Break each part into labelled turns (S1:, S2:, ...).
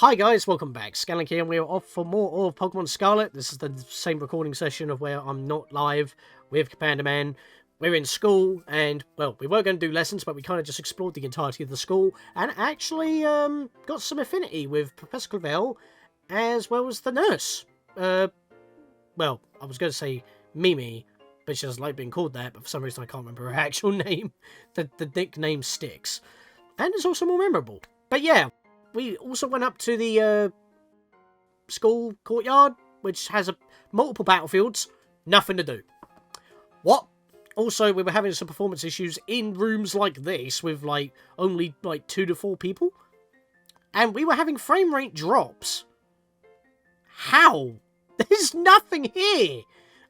S1: Hi guys, welcome back. Scatlink here, and we're off for more of Pokemon Scarlet. This is the same recording session of where I'm not live with Panda Man. We're in school, and, well, we were going to do lessons, but we kind of just explored the entirety of the school, and actually got some affinity with Professor Clavel, as well as the nurse. Well, I was going to say Mimi, but she doesn't like being called that, but for some reason I can't remember her actual name. The nickname sticks. And it's also more memorable. But yeah, we also went up to the school courtyard, which has multiple battlefields. Nothing to do. What? Also, we were having some performance issues in rooms like this with only 2 to 4 people. And we were having frame rate drops. How? There's nothing here.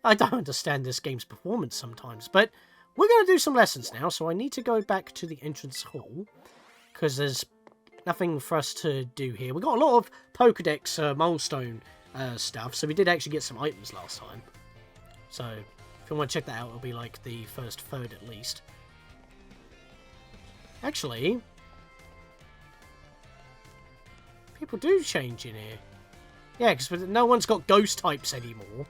S1: I don't understand this game's performance sometimes, but we're going to do some lessons now, so I need to go back to the entrance hall, because there's nothing for us to do here. We got a lot of Pokedex milestone stuff, so we did actually get some items last time. So, if you want to check that out, it'll be like the first third at least. Actually, people do change in here. Yeah, because no one's got ghost types anymore.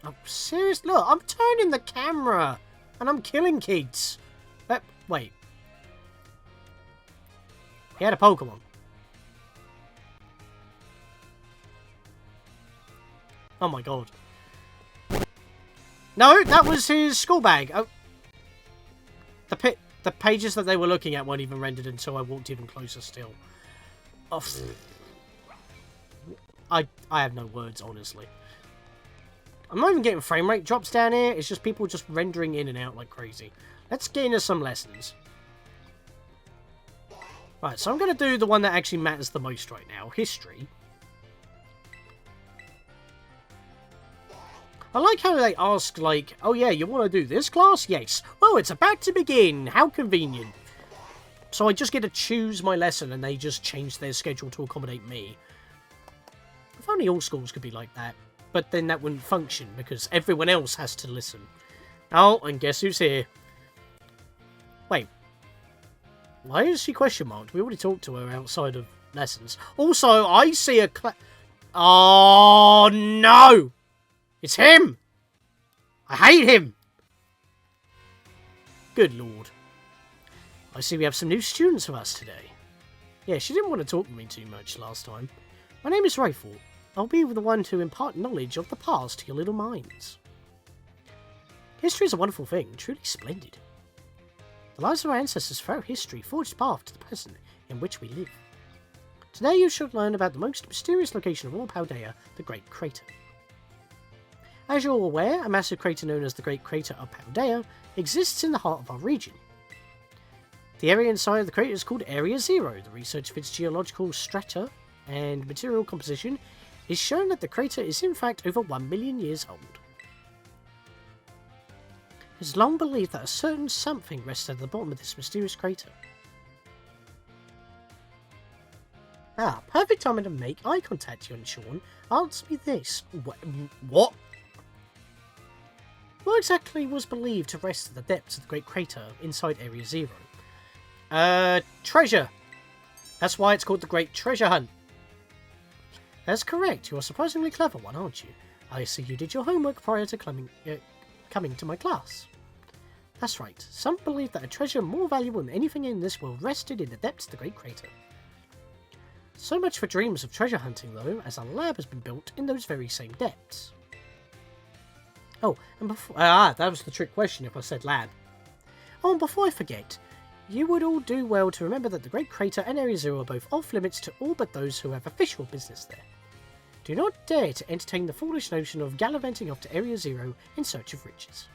S1: Oh, seriously? Look, I'm turning the camera, and I'm killing kids. Wait. He had a Pokemon. Oh my god. No, that was his school bag. Oh. The pages that they were looking at weren't even rendered until I walked even closer still. Oh. I have no words, honestly. I'm not even getting frame rate drops down here. It's just people just rendering in and out like crazy. Let's get into some lessons. Right, so I'm going to do the one that actually matters the most right now. History. I like how they ask, like, oh yeah, you want to do this class? Yes. Well, it's about to begin. How convenient. So I just get to choose my lesson and they just change their schedule to accommodate me. If only all schools could be like that. But then that wouldn't function because everyone else has to listen. Oh, and guess who's here? Wait. Why is she question marked? We already talked to her outside of lessons. Also, I see a Oh, no! It's him! I hate him! Good lord. I see we have some new students with us today. Yeah, she didn't want to talk to me too much last time. My name is Rifle. I'll be the one to impart knowledge of the past to your little minds. History is a wonderful thing, truly splendid. The lives of our ancestors throughout history forged path to the present in which we live. Today you shall learn about the most mysterious location of all Paldea, the Great Crater. As you're aware, a massive crater known as the Great Crater of Paldea exists in the heart of our region. The area inside of the crater is called Area Zero. The research of its geological strata and material composition is shown that the crater is in fact over 1 million years old. It is long believed that a certain something rests at the bottom of this mysterious crater. Ah, perfect time to make eye contact, young Sean. Answer me this. What? What exactly was believed to rest at the depths of the Great Crater inside Area Zero? Treasure. That's why it's called the Great Treasure Hunt. That's correct. You're a surprisingly clever one, aren't you? I see you did your homework prior to coming to my class. That's right. Some believe that a treasure more valuable than anything in this world rested in the depths of the Great Crater. So much for dreams of treasure hunting, though, as a lab has been built in those very same depths. Oh, and before... that was the trick question if I said lab. Oh, and before I forget, you would all do well to remember that the Great Crater and Area Zero are both off-limits to all but those who have official business there. Do not dare to entertain the foolish notion of gallivanting off to Area Zero in search of riches.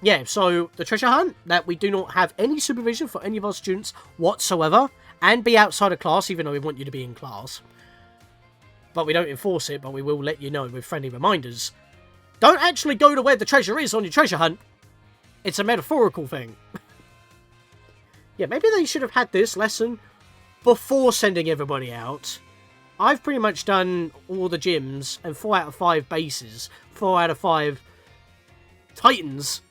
S1: Yeah, so the treasure hunt, that we do not have any supervision for any of our students whatsoever, and be outside of class, even though we want you to be in class. But we don't enforce it, but we will let you know with friendly reminders. Don't actually go to where the treasure is on your treasure hunt. It's a metaphorical thing. Yeah, maybe they should have had this lesson before sending everybody out. I've pretty much done all the gyms and 4 out of 5 bases, 4 out of 5 Titans,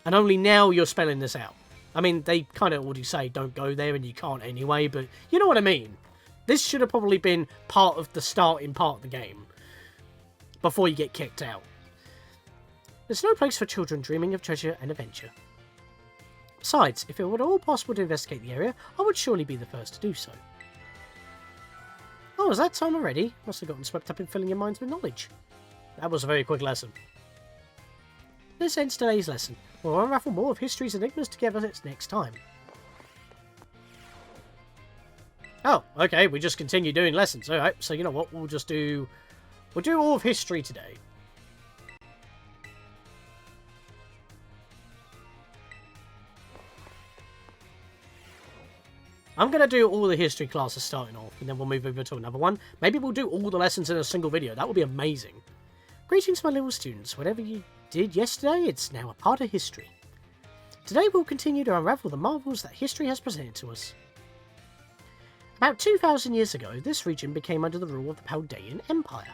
S1: and only now you're spelling this out. I mean, they kind of already say don't go there and you can't anyway, but you know what I mean. This should have probably been part of the starting part of the game. Before you get kicked out. There's no place for children dreaming of treasure and adventure. Besides, if it were at all possible to investigate the area, I would surely be the first to do so. Oh, is that time already? Must have gotten swept up in filling your minds with knowledge. That was a very quick lesson. This ends today's lesson. We'll unravel more of history's enigmas together next time. Oh, okay, we just continue doing lessons. Alright, so you know what, we'll do all of history today. I'm going to do all the history classes starting off, and then we'll move over to another one. Maybe we'll do all the lessons in a single video. That would be amazing. Greetings, my little students. Whatever you did yesterday, it's now a part of history. Today we'll continue to unravel the marvels that history has presented to us. About 2,000 years ago, this region became under the rule of the Paldalian Empire.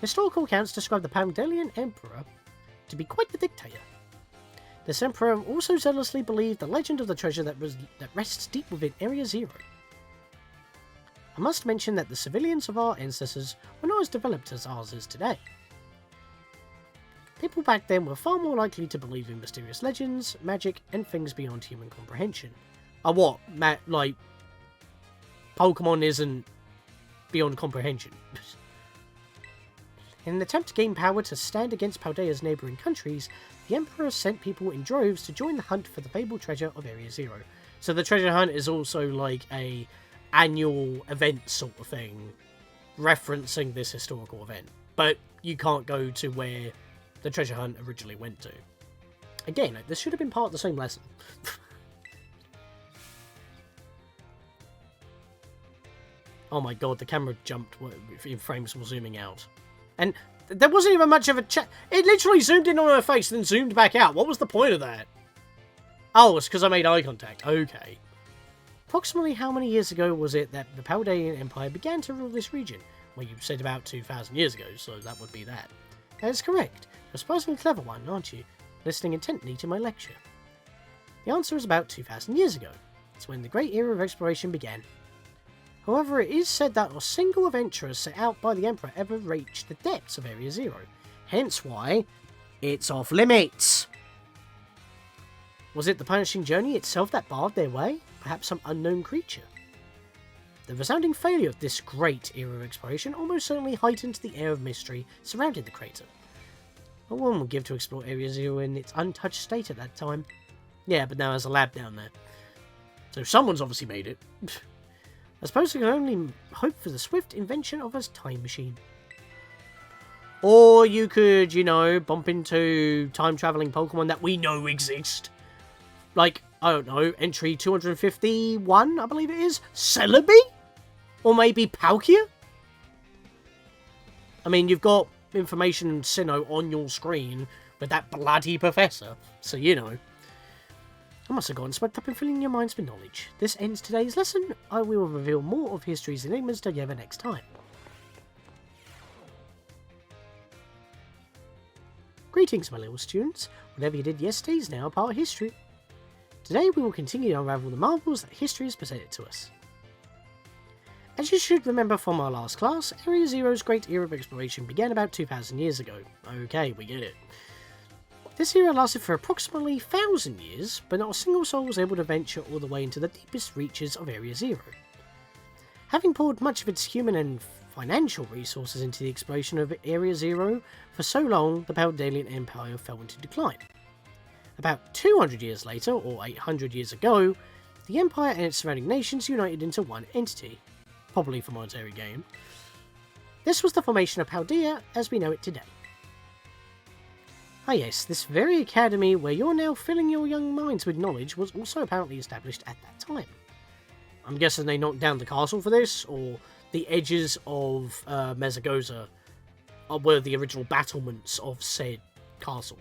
S1: Historical accounts describe the Paldalian Emperor to be quite the dictator. This emperor also zealously believed the legend of the treasure that rests deep within Area Zero. I must mention that the civilians of our ancestors were not as developed as ours is today. People back then were far more likely to believe in mysterious legends, magic, and things beyond human comprehension. What? Like, Pokémon isn't beyond comprehension. In an attempt to gain power to stand against Paldea's neighbouring countries, the Emperor sent people in droves to join the hunt for the fabled treasure of Area Zero. So the treasure hunt is also like a annual event sort of thing, referencing this historical event. But you can't go to where the treasure hunt originally went to. Again, this should have been part of the same lesson. Oh my god, the camera jumped in frames while zooming out. And there wasn't even much of a chat. It literally zoomed in on her face, then zoomed back out. What was the point of that? Oh, it's because I made eye contact. Okay. Approximately how many years ago was it that the Paldalian Empire began to rule this region? Well, you said about 2,000 years ago, so that would be that. That is correct. You're a surprisingly clever one, aren't you? Listening intently to my lecture. The answer is about 2,000 years ago. It's when the great era of exploration began. However, it is said that not a single adventurer set out by the Emperor ever reached the depths of Area Zero. Hence why it's off limits. Was it the punishing journey itself that barred their way? Perhaps some unknown creature? The resounding failure of this great era of exploration almost certainly heightened the air of mystery surrounding the crater. No one would give to explore Area Zero in its untouched state at that time. Yeah, but now there's a lab down there. So someone's obviously made it. I suppose we can only hope for the swift invention of a time machine. Or you could, you know, bump into time-travelling Pokemon that we know exist. Like, I don't know, entry 251, I believe it is? Celebi? Or maybe Palkia? I mean, you've got information in Sinnoh on your screen with that bloody professor, so you know. I must have gotten swept up in filling your minds with knowledge. This ends today's lesson. I will reveal more of history's enigmas together next time. Greetings, my little students. Whatever you did yesterday is now a part of history. Today we will continue to unravel the marvels that history has presented to us. As you should remember from our last class, Area Zero's great era of exploration began about 2,000 years ago. Okay, we get it. This era lasted for approximately 1,000 years, but not a single soul was able to venture all the way into the deepest reaches of Area Zero. Having poured much of its human and financial resources into the exploration of Area Zero, for so long the Paldalian Empire fell into decline. About 200 years later, or 800 years ago, the Empire and its surrounding nations united into one entity, probably for monetary gain. This was the formation of Paldea as we know it today. Ah yes, this very academy where you're now filling your young minds with knowledge was also apparently established at that time. I'm guessing they knocked down the castle for this, or the edges of Mesagoza were the original battlements of said castle.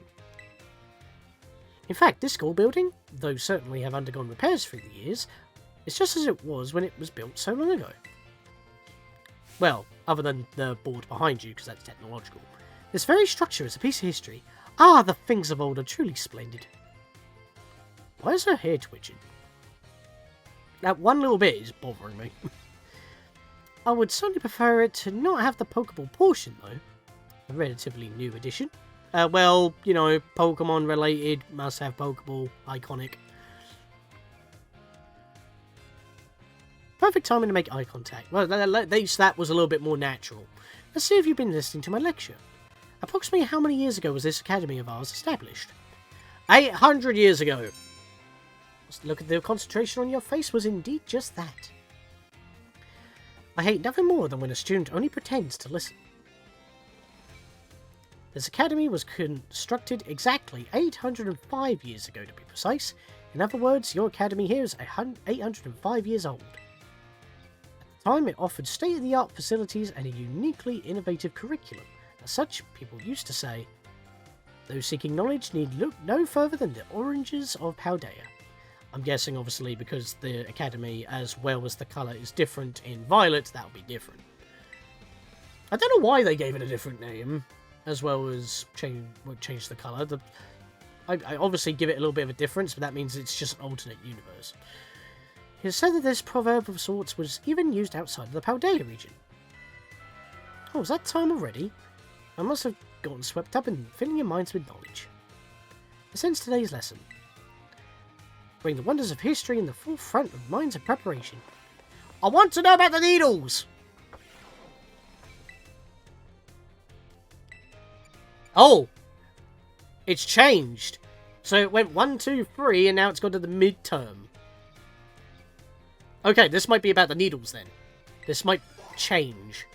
S1: In fact, this school building, though certainly have undergone repairs through the years, is just as it was when it was built so long ago. Well, other than the board behind you, because that's technological. This very structure is a piece of history. Ah, the things of old are truly splendid. Why is her hair twitching? That one little bit is bothering me. I would certainly prefer it to not have the Pokeball portion, though. A relatively new addition. Well, you know, Pokemon related, must have Pokeball, iconic. Perfect timing to make eye contact. Well, at least that was a little bit more natural. Let's see if you've been listening to my lecture. Approximately how many years ago was this academy of ours established? 800 years ago. Look at the concentration on your face was indeed just that. I hate nothing more than when a student only pretends to listen. This academy was constructed exactly 805 years ago, to be precise. In other words, your academy here is 805 years old. At the time, it offered state-of-the-art facilities and a uniquely innovative curriculum. As such, people used to say, those seeking knowledge need look no further than the oranges of Paldea. I'm guessing, obviously, because the academy, as well as the colour, is different in Violet, that'll be different. I don't know why they gave it a different name, as well as change the colour. I obviously give it a little bit of a difference, but that means it's just an alternate universe. It is said that this proverb of sorts was even used outside of the Paldea region. Oh, is that time already? I must have gotten swept up in filling your minds with knowledge. This ends today's lesson. Bring the wonders of history in the forefront of minds of preparation. I want to know about the needles! Oh! It's changed. So it went 1, 2, 3, and now it's gone to the midterm. Okay, this might be about the needles then. This might change.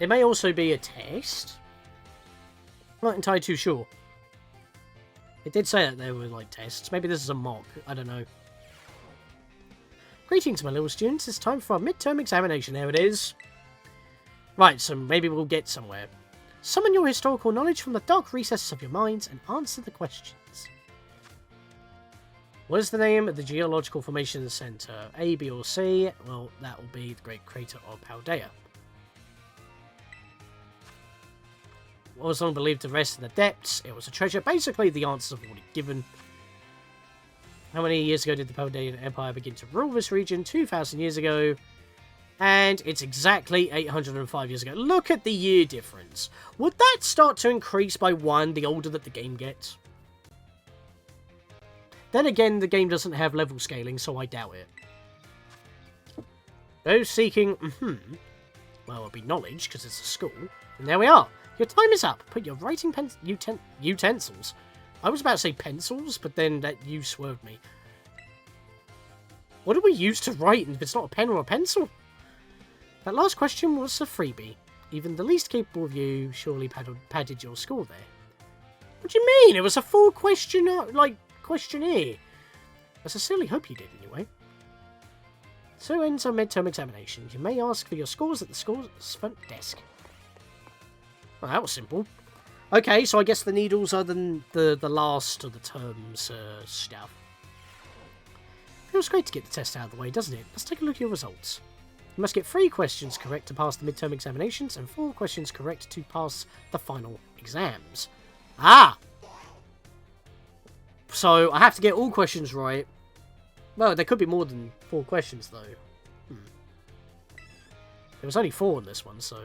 S1: It may also be a test. Not entirely too sure. It did say that there were, like, tests. Maybe this is a mock. I don't know. Greetings, my little students. It's time for our midterm examination. There it is. Right, so maybe we'll get somewhere. Summon your historical knowledge from the dark recesses of your minds and answer the questions. What is the name of the geological formation center? A, B, or C? Well, that will be the Great Crater of Paldea. What was long believed to rest in the depths? It was a treasure. Basically, the answers I've already given. How many years ago did the Paldean Empire begin to rule this region? 2,000 years ago. And it's exactly 805 years ago. Look at the year difference. Would that start to increase by 1 the older that the game gets? Then again, the game doesn't have level scaling, so I doubt it. Those seeking, well, it'll be knowledge, because it's a school. And there we are. Your time is up. Put your writing utensils. I was about to say pencils, but then you swerved me. What do we use to write if it's not a pen or a pencil? That last question was a freebie. Even the least capable of you surely padded your score there. What do you mean? It was a full questionnaire. I sincerely hope you did anyway. So ends our midterm examination. You may ask for your scores at the school's front desk. Well, that was simple. Okay, so I guess the needles are the last of the term's stuff. Feels great to get the test out of the way, doesn't it? Let's take a look at your results. You must get 3 questions correct to pass the midterm examinations and 4 questions correct to pass the final exams. Ah! So, I have to get all questions right. Well, there could be more than 4 questions, though. There was only 4 in this one, so...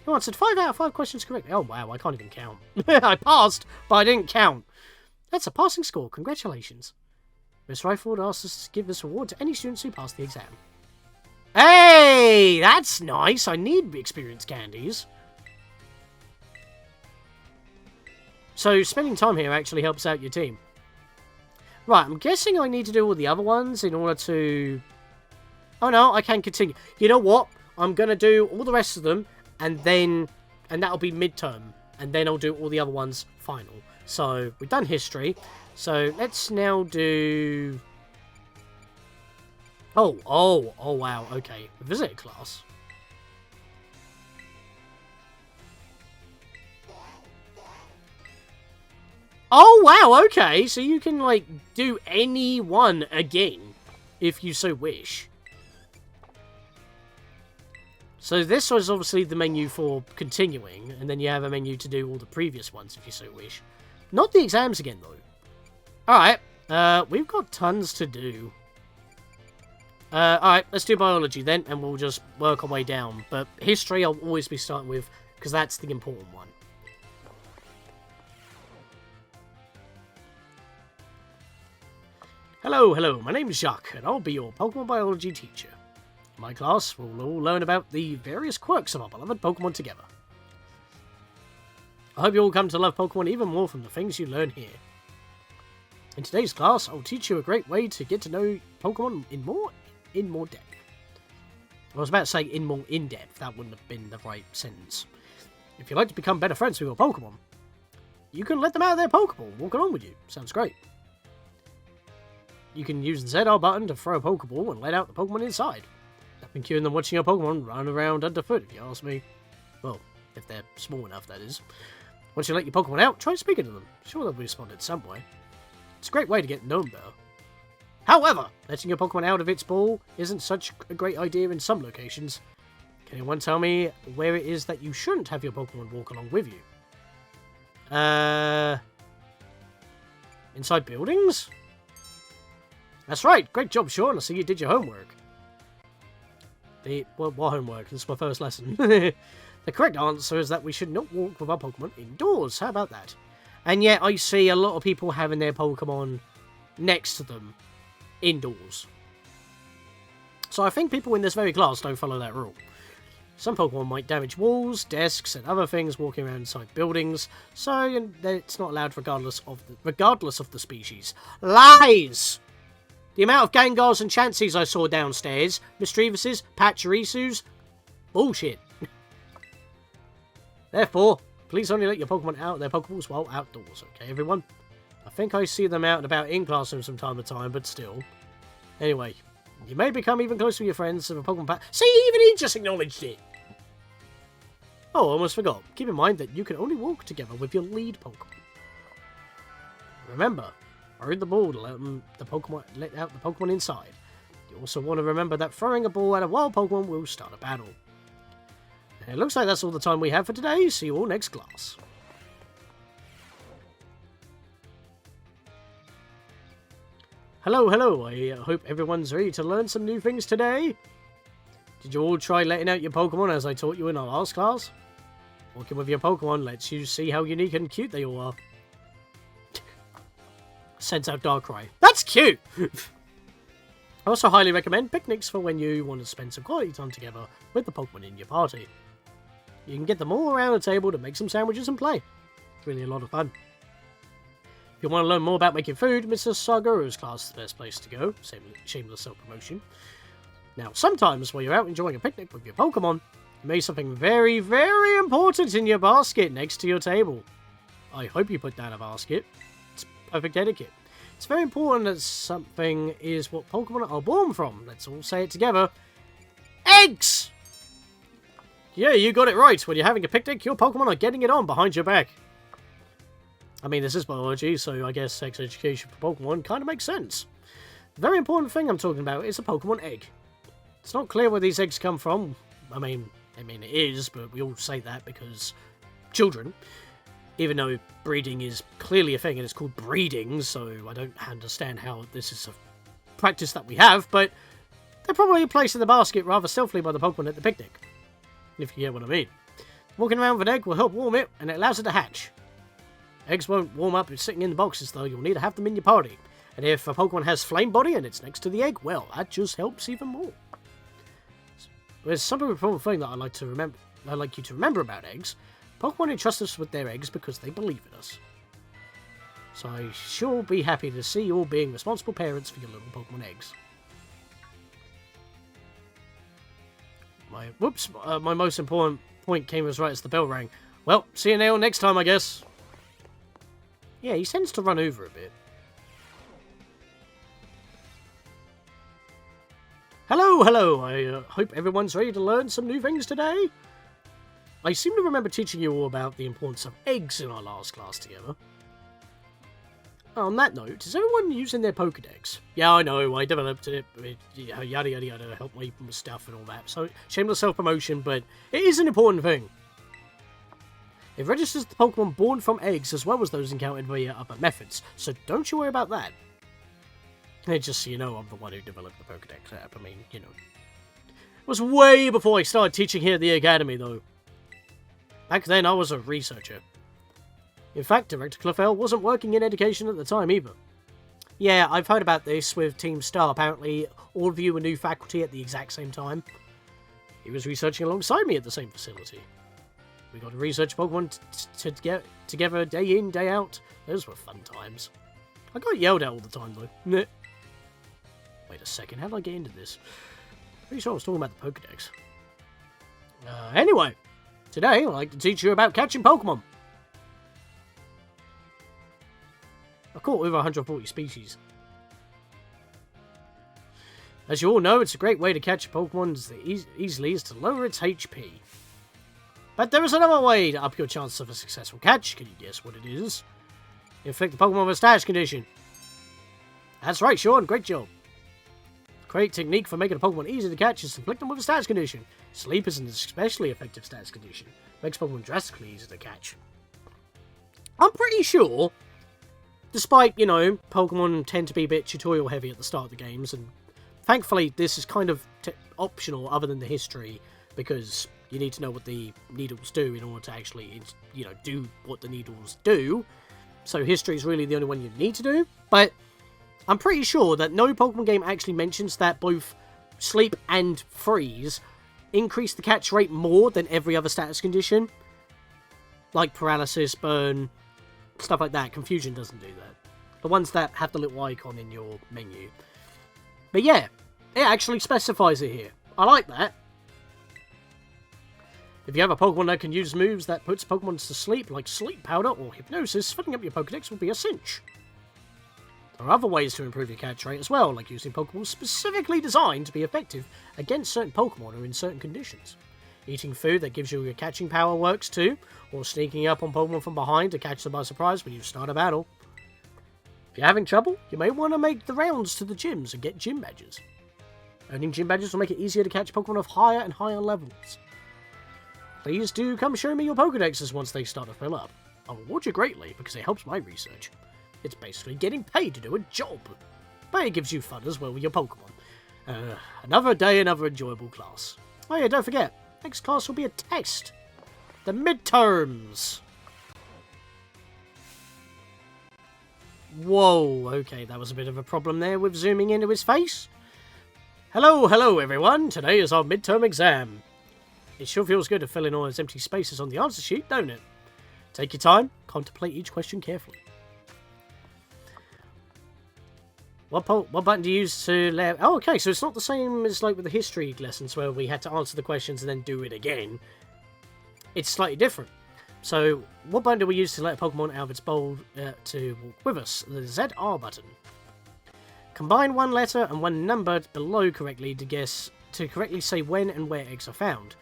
S1: You answered 5 out of 5 questions correctly. Oh, wow, I can't even count. I passed, but I didn't count. That's a passing score. Congratulations. Miss Ryford asked us to give this reward to any students who pass the exam. Hey! That's nice. I need experience candies. So, spending time here actually helps out your team. Right, I'm guessing I need to do all the other ones in order to... Oh no, I can continue. You know what? I'm going to do all the rest of them, and that'll be midterm. And then I'll do all the other ones final. So, we've done history. So, let's now do... Oh, wow, okay. Visitor class. Oh, wow, okay. So you can, like, do any one again, if you so wish. So this was obviously the menu for continuing, and then you have a menu to do all the previous ones, if you so wish. Not the exams again, though. Alright, we've got tons to do. Alright, let's do biology then, and we'll just work our way down. But history I'll always be starting with, because that's the important one. Hello, my name is Jacques, and I'll be your Pokemon biology teacher. In my class, we'll all learn about the various quirks of our beloved Pokemon together. I hope you all come to love Pokemon even more from the things you learn here. In today's class, I'll teach you a great way to get to know Pokemon in more depth. I was about to say in more in-depth, that wouldn't have been the right sentence. If you'd like to become better friends with your Pokemon, you can let them out of their Pokeball and walk along with you. Sounds great. You can use the ZR button to throw a Pokeball and let out the Pokemon inside. Nothing cuter than watching your Pokemon run around underfoot, if you ask me. Well, if they're small enough, that is. Once you let your Pokemon out, try speaking to them. Sure they'll respond in some way. It's a great way to get known better. However, letting your Pokemon out of its ball isn't such a great idea in some locations. Can anyone tell me where it is that you shouldn't have your Pokemon walk along with you? Inside buildings? That's right, great job, Sean. I see you did your homework. What homework? This is my first lesson. The correct answer is that we should not walk with our Pokemon indoors. How about that? And yet I see a lot of people having their Pokemon next to them indoors. So I think people in this very class don't follow that rule. Some Pokemon might damage walls, desks, and other things walking around inside buildings, so it's not allowed regardless of the species. Lies! The amount of Gengars and Chanseys I saw downstairs, Mischievous's, Pachirisus, bullshit. Therefore, please only let your Pokemon out of their Pokeballs while outdoors, okay everyone? I think I see them out and about in classrooms from time to time, but still. Anyway, you may become even closer with your friends of a Pokemon pack. See, even he just acknowledged it! Oh, I almost forgot. Keep in mind that you can only walk together with your lead Pokemon. Remember, throw the ball to let out the Pokemon inside. You also want to remember that throwing a ball at a wild Pokemon will start a battle. And it looks like that's all the time we have for today. See you all next class. Hello, I hope everyone's ready to learn some new things today. Did you all try letting out your Pokemon as I taught you in our last class? Walking with your Pokemon lets you see how unique and cute they all are. Sends out Darkrai. That's cute! I also highly recommend picnics for when you want to spend some quality time together with the Pokemon in your party. You can get them all around the table to make some sandwiches and play. It's really a lot of fun. If you want to learn more about making food, Mr. Sarguru's class is the best place to go. Shameless self-promotion. Now, sometimes while you're out enjoying a picnic with your Pokemon, you make something very, very important in your basket next to your table. I hope you put down a basket. It's perfect etiquette. It's very important that something is what Pokemon are born from. Let's all say it together. Eggs! Yeah, you got it right. When you're having a picnic, your Pokemon are getting it on behind your back. I mean, this is biology, so I guess sex education for Pokemon kind of makes sense. The very important thing I'm talking about is a Pokemon egg. It's not clear where these eggs come from. I mean it is, but we all say that because children. Even though breeding is clearly a thing and it's called breeding, so I don't understand how this is a practice that we have, but they're probably placed in the basket rather stealthily by the Pokemon at the picnic. If you get what I mean. Walking around with an egg will help warm it, and it allows it to hatch. Eggs won't warm up sitting in the boxes, though. You'll need to have them in your party. And if a Pokemon has Flame Body and it's next to the egg, well, that just helps even more. There's something important thing that I'd like you to remember about eggs. Pokemon entrust us with their eggs because they believe in us. So I sure be happy to see you all being responsible parents for your little Pokemon eggs. My most important point came as right as the bell rang. Well, see you all next time, I guess. Yeah, he tends to run over a bit. Hello, I hope everyone's ready to learn some new things today. I seem to remember teaching you all about the importance of eggs in our last class together. On that note, is everyone using their Pokedex? Yeah, I know, I developed it, yada yada yada, help me with stuff and all that. So, shameless self-promotion, but it is an important thing. It registers the Pokemon born from eggs as well as those encountered via other methods, so don't you worry about that. Just so you know, I'm the one who developed the Pokedex app. I mean, you know. It was way before I started teaching here at the Academy, though. Back then, I was a researcher. In fact, Director Clefairy wasn't working in education at the time, either. Yeah, I've heard about this with Team Star. Apparently, all of you were new faculty at the exact same time. He was researching alongside me at the same facility. We got to research Pokemon together day in, day out. Those were fun times. I got yelled at all the time, though. Wait a second, how did I get into this? Pretty sure I was talking about the Pokedex. Anyway, today I'd like to teach you about catching Pokemon. I've caught over 140 species. As you all know, it's a great way to catch a Pokemon as easily as to lower its HP. But there is another way to up your chances of a successful catch. Can you guess what it is? Inflict the Pokemon with a status condition. That's right, Sean. Great job. A great technique for making a Pokemon easy to catch is to inflict them with a status condition. Sleep is an especially effective status condition. Makes Pokemon drastically easier to catch. I'm pretty sure, despite, you know, Pokemon tend to be a bit tutorial heavy at the start of the games, and thankfully this is kind of optional other than the history, because you need to know what the needles do in order to actually, you know, do what the needles do. So history is really the only one you need to do. But I'm pretty sure that no Pokemon game actually mentions that both Sleep and Freeze increase the catch rate more than every other status condition. Like Paralysis, Burn, stuff like that. Confusion doesn't do that. The ones that have the little icon in your menu. But yeah, it actually specifies it here. I like that. If you have a Pokemon that can use moves that puts Pokemon to sleep, like Sleep Powder or Hypnosis, filling up your Pokedex will be a cinch. There are other ways to improve your catch rate as well, like using Pokemon specifically designed to be effective against certain Pokemon or in certain conditions. Eating food that gives you your catching power works too, or sneaking up on Pokemon from behind to catch them by surprise when you start a battle. If you're having trouble, you may want to make the rounds to the gyms and get gym badges. Earning gym badges will make it easier to catch Pokemon of higher and higher levels. Please do come show me your Pokedexes once they start to fill up. I'll reward you greatly because it helps my research. It's basically getting paid to do a job. But it gives you fun as well with your Pokemon. Another day, another enjoyable class. Oh yeah, don't forget, next class will be a test. The midterms. Whoa, okay, that was a bit of a problem there with zooming into his face. Hello everyone, today is our midterm exam. It sure feels good to fill in all those empty spaces on the answer sheet, don't it? Take your time, contemplate each question carefully. What button do you use to let... Oh, okay, so it's not the same as like with the history lessons where we had to answer the questions and then do it again. It's slightly different. So, what button do we use to let a Pokemon out of its bowl to walk with us? The ZR button. Combine one letter and one number below correctly to correctly say when and where eggs are found.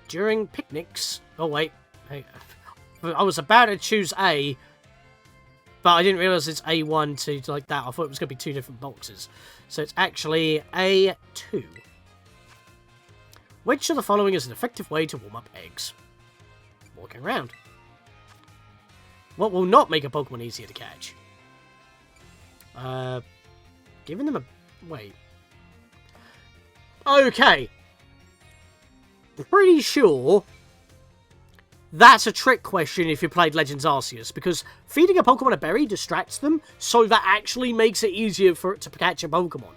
S1: During picnics... Oh, wait. Hey, I was about to choose A, but I didn't realise it's A1 to like that. I thought it was going to be two different boxes. So it's actually A2. Which of the following is an effective way to warm up eggs? Walking around. What will not make a Pokemon easier to catch? Giving them a... Wait. Okay. I'm pretty sure that's a trick question if you played Legends Arceus, because feeding a Pokemon a berry distracts them, so that actually makes it easier for it to catch a Pokemon.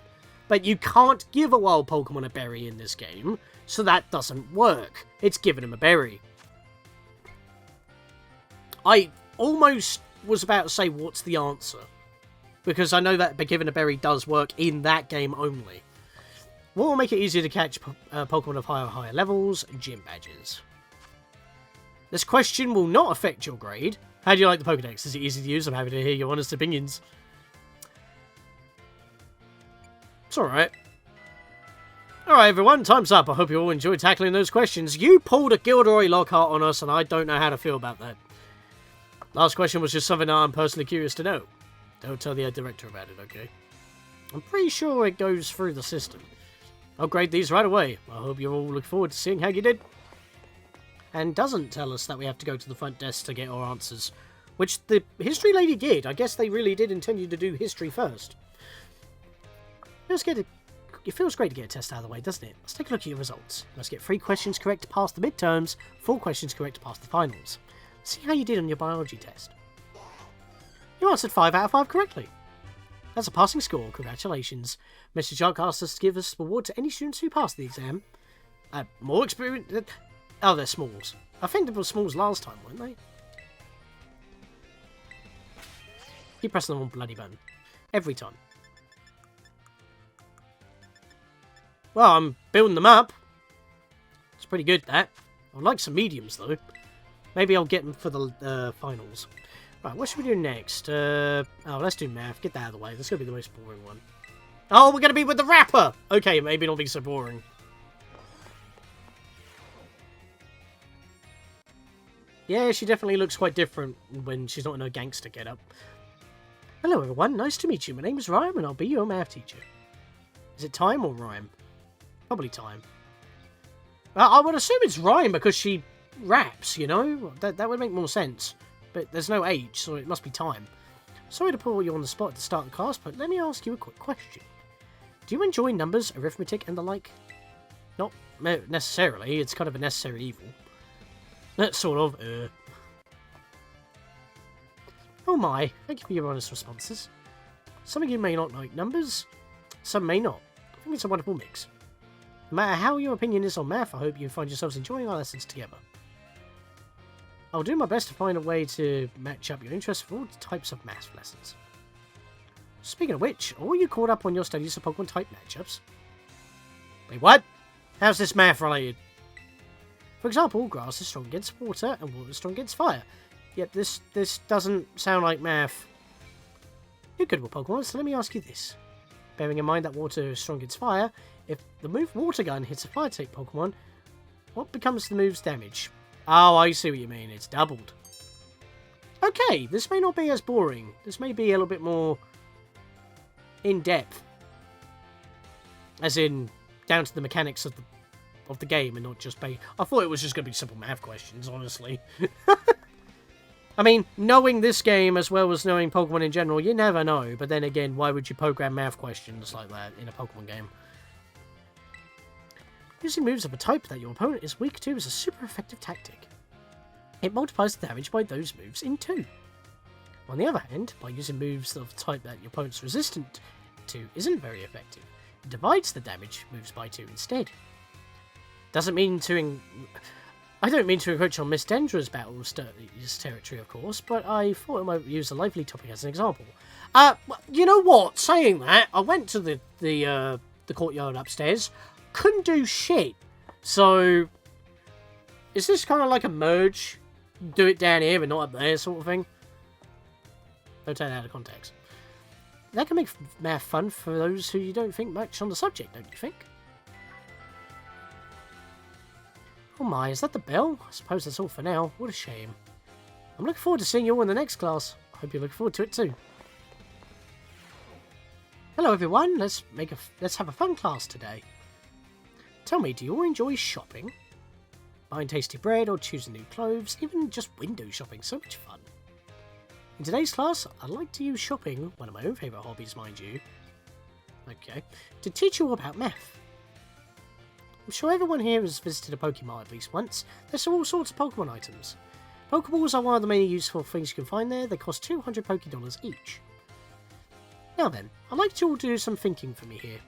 S1: But you can't give a wild Pokemon a berry in this game, so that doesn't work. It's giving him a berry. I almost was about to say what's the answer, because I know that giving a berry does work in that game only. What will make it easier to catch Pokemon of higher levels? Gym badges. This question will not affect your grade. How do you like the Pokedex? Is it easy to use? I'm happy to hear your honest opinions. It's alright. Alright everyone, time's up. I hope you all enjoyed tackling those questions. You pulled a Gilderoy Lockhart on us and I don't know how to feel about that. Last question was just something that I'm personally curious to know. Don't tell the director about it, okay? I'm pretty sure it goes through the system. I'll grade these right away. I hope you all look forward to seeing how you did. And doesn't tell us that we have to go to the front desk to get our answers. Which the history lady did. I guess they really did intend you to do history first. It feels great to get a test out of the way, doesn't it? Let's take a look at your results. You must get 3 questions correct to pass the midterms, 4 questions correct to pass the finals. Let's see how you did on your biology test. You answered 5 out of 5 correctly. That's a passing score. Congratulations. Mr. Shark asked us to give this reward to any students who passed the exam. More experience... Oh, they're smalls. I think they were smalls last time, weren't they? Keep pressing the wrong bloody button. Every time. Well, I'm building them up. It's pretty good, that. I'd like some mediums, though. Maybe I'll get them for the finals. Right, what should we do next? Let's do math. Get that out of the way. That's going to be the most boring one. Oh, we're going to be with the rapper! Okay, maybe not be so boring. Yeah, she definitely looks quite different when she's not in her gangster getup. Hello, everyone. Nice to meet you. My name is Rhyme, and I'll be your math teacher. Is it Time or Rhyme? Probably Time. I would assume it's Rhyme because she raps, you know? That would make more sense. But there's no H, so it must be Time. Sorry to put you on the spot at the start of the class, but let me ask you a quick question. Do you enjoy numbers, arithmetic, and the like? Not necessarily. It's kind of a necessary evil. Sort of. Oh my, thank you for your honest responses. Some of you may not like numbers, some may not. I think it's a wonderful mix. No matter how your opinion is on math, I hope you find yourselves enjoying our lessons together. I'll do my best to find a way to match up your interests for all types of math lessons. Speaking of which, are you caught up on your studies of Pokemon type matchups? Wait, what? How's this math related? For example, grass is strong against water and water is strong against fire. Yet this doesn't sound like math. You're good with Pokemon, so let me ask you this. Bearing in mind that water is strong against fire, if the move Water Gun hits a fire-type Pokemon, what becomes the move's damage? Oh, I see what you mean. It's doubled. Okay, this may not be as boring. This may be a little bit more in-depth. As in, down to the mechanics of the game and not just... I thought it was just going to be simple math questions, honestly. I mean, knowing this game as well as knowing Pokemon in general, you never know. But then again, why would you program math questions like that in a Pokemon game? Using moves of a type that your opponent is weak to is a super effective tactic. It multiplies the damage by those moves in 2. On the other hand, by using moves of a type that your opponent's resistant to isn't very effective, it divides the damage moves by 2 instead. Doesn't mean to... I don't mean to encroach on Miss Dendra's battles territory, of course, but I thought I might use a lively topic as an example. You know what? Saying that, I went to the courtyard upstairs, couldn't do shit. So, is this kind of like a merge? Do it down here, but not up there, sort of thing? Don't take that out of context. That can make math fun for those who you don't think much on the subject, don't you think? Oh my, is that the bell? I suppose that's all for now. What a shame. I'm looking forward to seeing you all in the next class. I hope you're looking forward to it too. Hello everyone, let's have a fun class today. Tell me, do you all enjoy shopping? Buying tasty bread or choosing new clothes, even just window shopping, so much fun. In today's class, I'd like to use shopping, one of my own favourite hobbies mind you, okay, to teach you all about math. I'm sure everyone here has visited a Pokemon at least once. There's all sorts of Pokemon items. Pokeballs are one of the many useful things you can find there. They cost 200 Pokédollars each. Now then, I'd like you all to do some thinking for me here.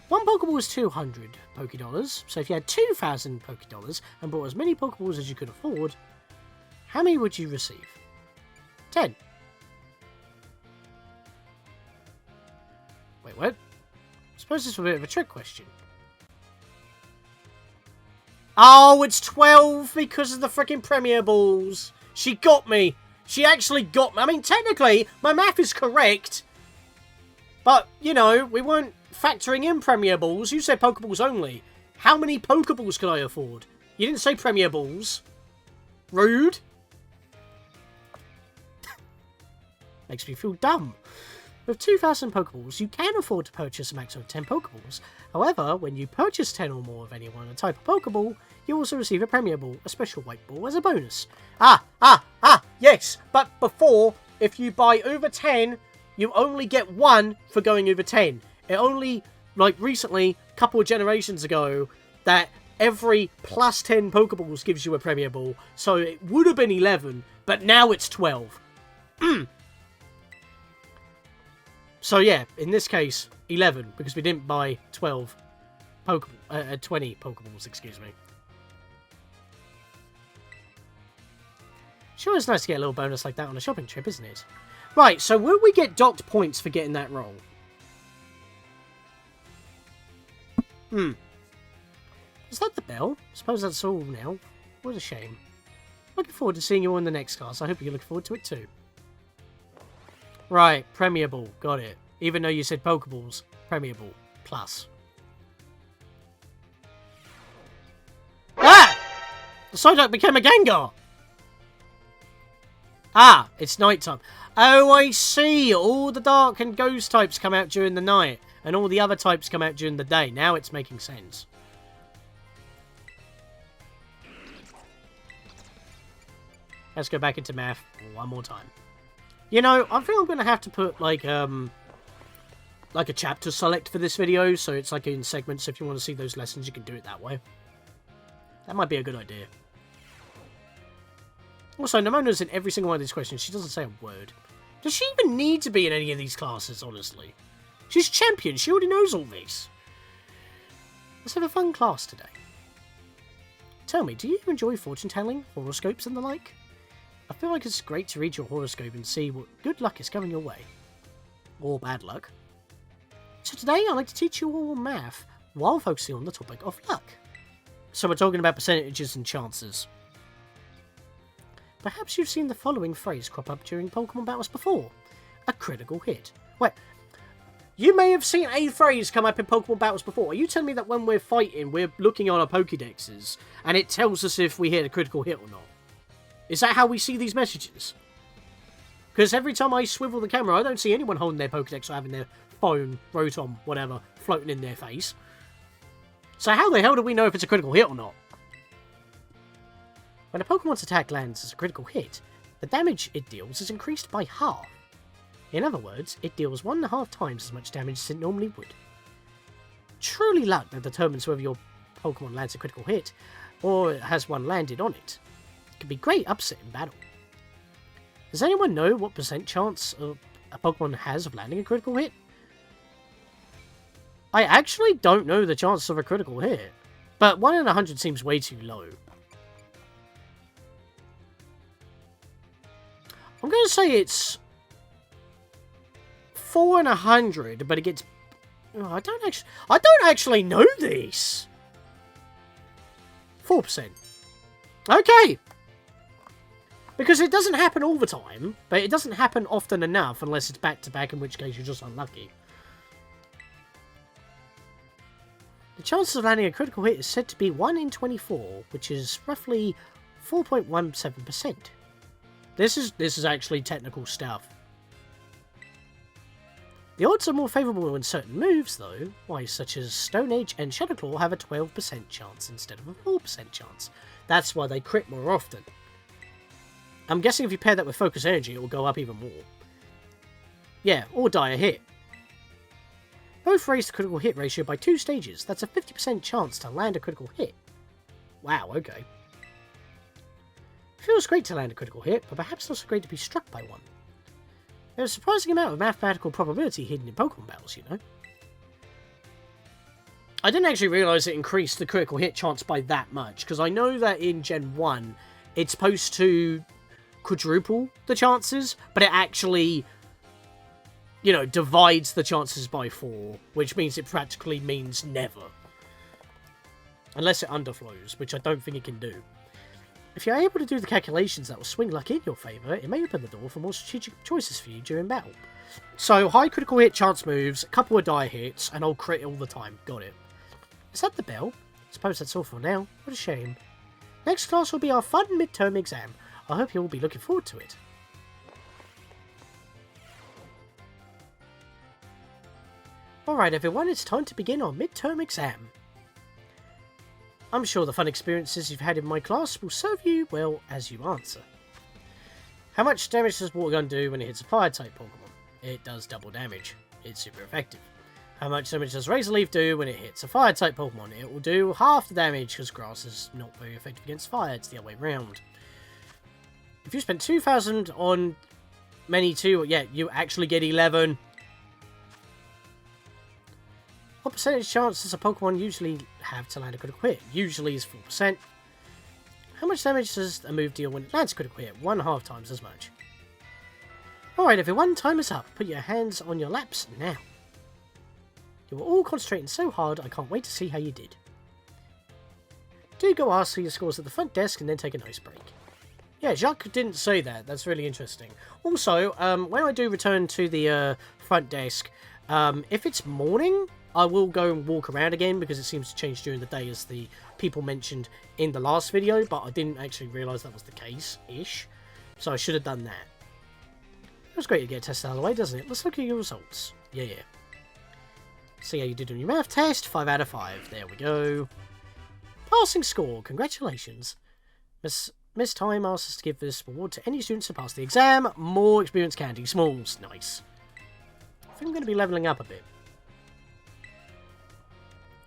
S1: One Pokeball is 200 Pokédollars, so if you had 2,000 Pokédollars and bought as many Pokeballs as you could afford, how many would you receive? 10. Wait, what? I suppose this was a bit of a trick question. Oh, it's 12 because of the freaking Premier Balls. She got me. She actually got me. I mean, technically, my math is correct. But, you know, we weren't factoring in Premier Balls. You said Pokeballs only. How many Pokeballs could I afford? You didn't say Premier Balls. Rude. Makes me feel dumb. With 2,000 Pokeballs, you can afford to purchase a maximum of 10 Pokeballs. However, when you purchase 10 or more of any one type of Pokeball, you also receive a Premier Ball, a special white ball, as a bonus. Yes, but before, if you buy over 10, you only get 1 for going over 10. It only, like, recently, a couple of generations ago, that every plus 10 Pokeballs gives you a Premier Ball. So it would have been 11, but now it's 12. So yeah, in this case, 11, because we didn't buy 20 Pokeballs, excuse me. Sure, it's nice to get a little bonus like that on a shopping trip, isn't it? Right, so will we get docked points for getting that wrong? Is that the bell? I suppose that's all now. What a shame. Looking forward to seeing you all in the next class. I hope you look forward to it too. Right, Premier Ball. Got it. Even though you said Pokeballs, Premier Ball. Plus. Ah! The Psyduck became a Gengar! Ah, it's nighttime. Oh, I see. All the dark and ghost types come out during the night, and all the other types come out during the day. Now it's making sense. Let's go back into math one more time. You know, I think I'm going to have to put, like a chapter select for this video, so it's like in segments. If you want to see those lessons, you can do it that way. That might be a good idea. Also, Nemona's in every single one of these questions. She doesn't say a word. Does she even need to be in any of these classes, honestly? She's champion. She already knows all this. Let's have a fun class today. Tell me, do you enjoy fortune telling, horoscopes and the like? I feel like it's great to read your horoscope and see what good luck is coming your way. Or bad luck. So today I'd like to teach you all math while focusing on the topic of luck. So we're talking about percentages and chances. Perhaps you've seen the following phrase crop up during Pokemon battles before. A critical hit. Wait, you may have seen a phrase come up in Pokemon battles before. Are you telling me that when we're fighting, we're looking on our Pokédexes, and it tells us if we hit a critical hit or not? Is that how we see these messages? Because every time I swivel the camera, I don't see anyone holding their Pokédex or having their phone, Rotom, whatever, floating in their face. So how the hell do we know if it's a critical hit or not? When a Pokemon's attack lands as a critical hit, the damage it deals is increased by half. In other words, it deals 1.5 times as much damage as it normally would. Truly luck that determines whether your Pokemon lands a critical hit, or has one landed on it. It can be great upset in battle. Does anyone know what % chance a Pokemon has of landing a critical hit? I actually don't know the chances of a critical hit, but 1 in 100 seems way too low. I'm going to say it's 4 in 100, but it gets... Oh, I don't actually know this. 4%. Okay. Because it doesn't happen all the time, but it doesn't happen often enough unless it's back-to-back, in which case you're just unlucky. The chances of landing a critical hit is said to be 1 in 24, which is roughly 4.17%. This is actually technical stuff. The odds are more favourable in certain moves, though, such as Stone Age and Shadow Claw have a 12% chance instead of a 4% chance. That's why they crit more often. I'm guessing if you pair that with Focus Energy, it will go up even more. Yeah, or die a hit. Both raise the critical hit ratio by 2 stages. That's a 50% chance to land a critical hit. Wow, okay. It feels great to land a critical hit, but perhaps also great to be struck by one. There's a surprising amount of mathematical probability hidden in Pokemon battles, you know. I didn't actually realise it increased the critical hit chance by that much, because I know that in Gen 1, it's supposed to quadruple the chances, but it actually, you know, divides the chances by 4, which means it practically means never. Unless it underflows, which I don't think it can do. If you're able to do the calculations that will swing luck in your favour, it may open the door for more strategic choices for you during battle. So, high critical hit chance moves, a couple of die hits, and I'll crit all the time. Got it. Is that the bell? I suppose that's all for now. What a shame. Next class will be our fun midterm exam. I hope you'll all be looking forward to it. Alright everyone, it's time to begin our midterm exam. I'm sure the fun experiences you've had in my class will serve you well as you answer. How much damage does Water Gun do when it hits a Fire-type Pokemon? It does double damage. It's super effective. How much damage does Razor Leaf do when it hits a Fire-type Pokemon? It will do half the damage, because Grass is not very effective against Fire. It's the other way around. If you spend 2,000 on many 2, yeah, you actually get 11. What percentage chance does a Pokemon usually have to land a critical hit? Usually is 4%. How much damage does a move deal when it lands a critical hit? 1.5 times as much. Alright everyone, time is up. Put your hands on your laps now. You were all concentrating so hard, I can't wait to see how you did. Do go ask for your scores at the front desk and then take a nice break. Yeah, Jacques didn't say that. That's really interesting. Also, when I do return to the front desk, if it's morning, I will go and walk around again because it seems to change during the day as the people mentioned in the last video, but I didn't actually realise that was the case-ish. So I should have done that. It was great to get a test out of the way, doesn't it? Let's look at your results. Yeah. See how you did on your math test. 5 out of 5. There we go. Passing score. Congratulations. Miss Time asked us to give this reward to any students who pass the exam. More experience candy. Smalls. Nice. I think I'm going to be levelling up a bit.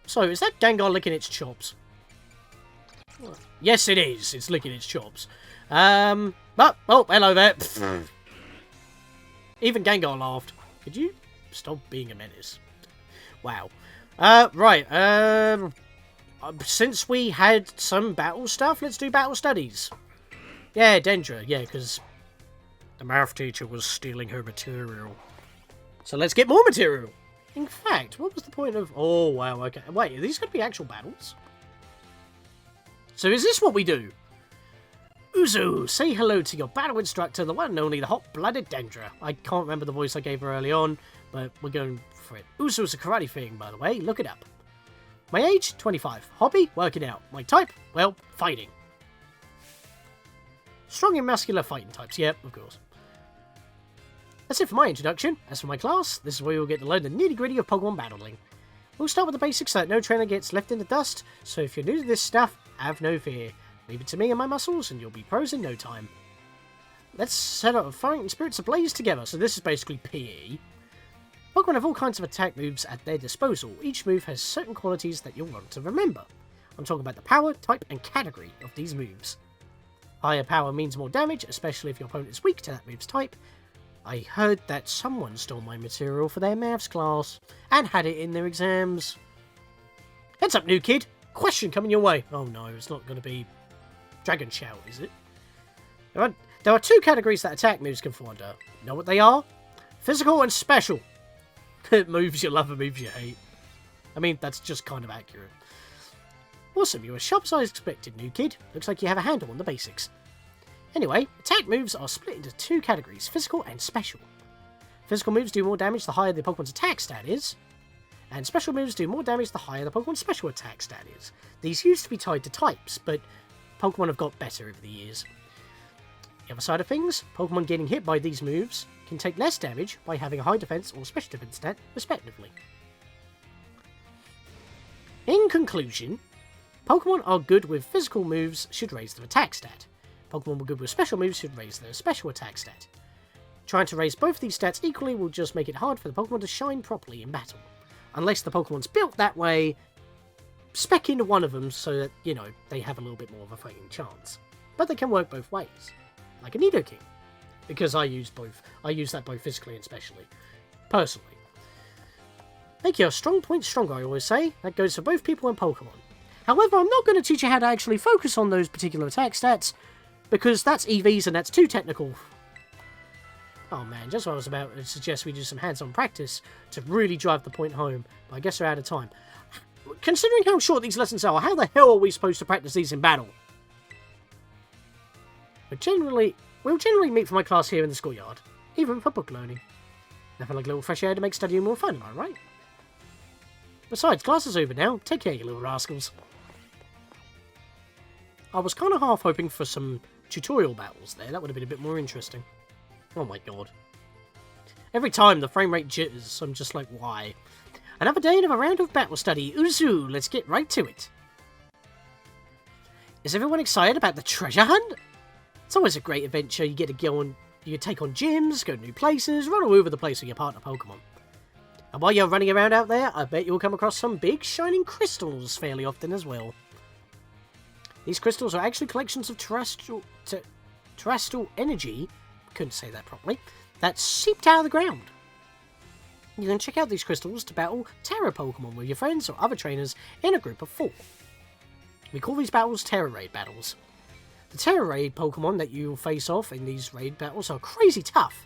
S1: So, is that Gengar licking its chops? Yes, it is. It's licking its chops. Oh, hello there. Even Gengar laughed. Could you stop being a menace? Wow. Right. Since we had some battle stuff, let's do battle studies. Yeah, Dendra. Yeah, because the math teacher was stealing her material. So let's get more material. In fact, what was the point of... Oh, wow, okay. Wait, are these going to be actual battles? So is this what we do? Uzu, say hello to your battle instructor, the one and only, the hot-blooded Dendra. I can't remember the voice I gave her early on, but we're going for it. Uzu is a karate thing, by the way. Look it up. My age? 25. Hobby? Working out. My type? Well, fighting. Strong and muscular fighting types. Yep, of course. That's it for my introduction. As for my class, this is where you'll get to learn the nitty-gritty of Pokemon battling. We'll start with the basics so that no trainer gets left in the dust, so if you're new to this stuff, have no fear. Leave it to me and my muscles, and you'll be pros in no time. Let's set up fighting spirits ablaze together. So this is basically PE. Pokemon have all kinds of attack moves at their disposal. Each move has certain qualities that you'll want to remember. I'm talking about the power, type, and category of these moves. Higher power means more damage, especially if your opponent is weak to that move's type. I heard that someone stole my material for their maths class and had it in their exams. Heads up, new kid. Question coming your way. Oh no, it's not going to be Dragon Shout, is it? There are 2 categories that attack moves can fall under. Know what they are? Physical and special. Moves you love and moves you hate. I mean, that's just kind of accurate. Awesome, you're as sharp as I expected, new kid. Looks like you have a handle on the basics. Anyway, attack moves are split into 2 categories, physical and special. Physical moves do more damage the higher the Pokemon's attack stat is, and special moves do more damage the higher the Pokemon's special attack stat is. These used to be tied to types, but Pokemon have got better over the years. The other side of things, Pokemon getting hit by these moves can take less damage by having a high defense or special defense stat, respectively. In conclusion, Pokemon are good with physical moves should raise their attack stat. Pokemon were good with special moves should raise their special attack stat. Trying to raise both these stats equally will just make it hard for the Pokemon to shine properly in battle. Unless the Pokemon's built that way, spec into one of them so that, you know, they have a little bit more of a fighting chance. But they can work both ways. Like a Nidoking. Because I use both. I use that both physically and specially. Personally. Make your strong points stronger, I always say. That goes for both people and Pokemon. However, I'm not going to teach you how to actually focus on those particular attack stats, because that's EVs and that's too technical. Oh man, just what I was about to suggest we do some hands-on practice to really drive the point home, but I guess we're out of time. Considering how short these lessons are, how the hell are we supposed to practice these in battle? We'll generally meet for my class here in the schoolyard, even for book learning. Nothing like a little fresh air to make studying more fun, am I right? Besides, class is over now. Take care, you little rascals. I was kind of half hoping for some tutorial battles there. That would have been a bit more interesting. Oh my god. Every time the frame rate jitters, I'm just like, why? Another day and a round of battle study. Uzu, let's get right to it. Is everyone excited about the treasure hunt? It's always a great adventure. You get to go on, you take on gyms, go to new places, run all over the place with your partner Pokemon. And while you're running around out there, I bet you'll come across some big shining crystals fairly often as well. These crystals are actually collections of terrestrial energy, couldn't say that properly, that seeped out of the ground. You can check out these crystals to battle Tera Pokemon with your friends or other trainers in a group of 4. We call these battles Tera-Raid Battles. The Tera-Raid Pokemon that you'll face off in these raid battles are crazy tough.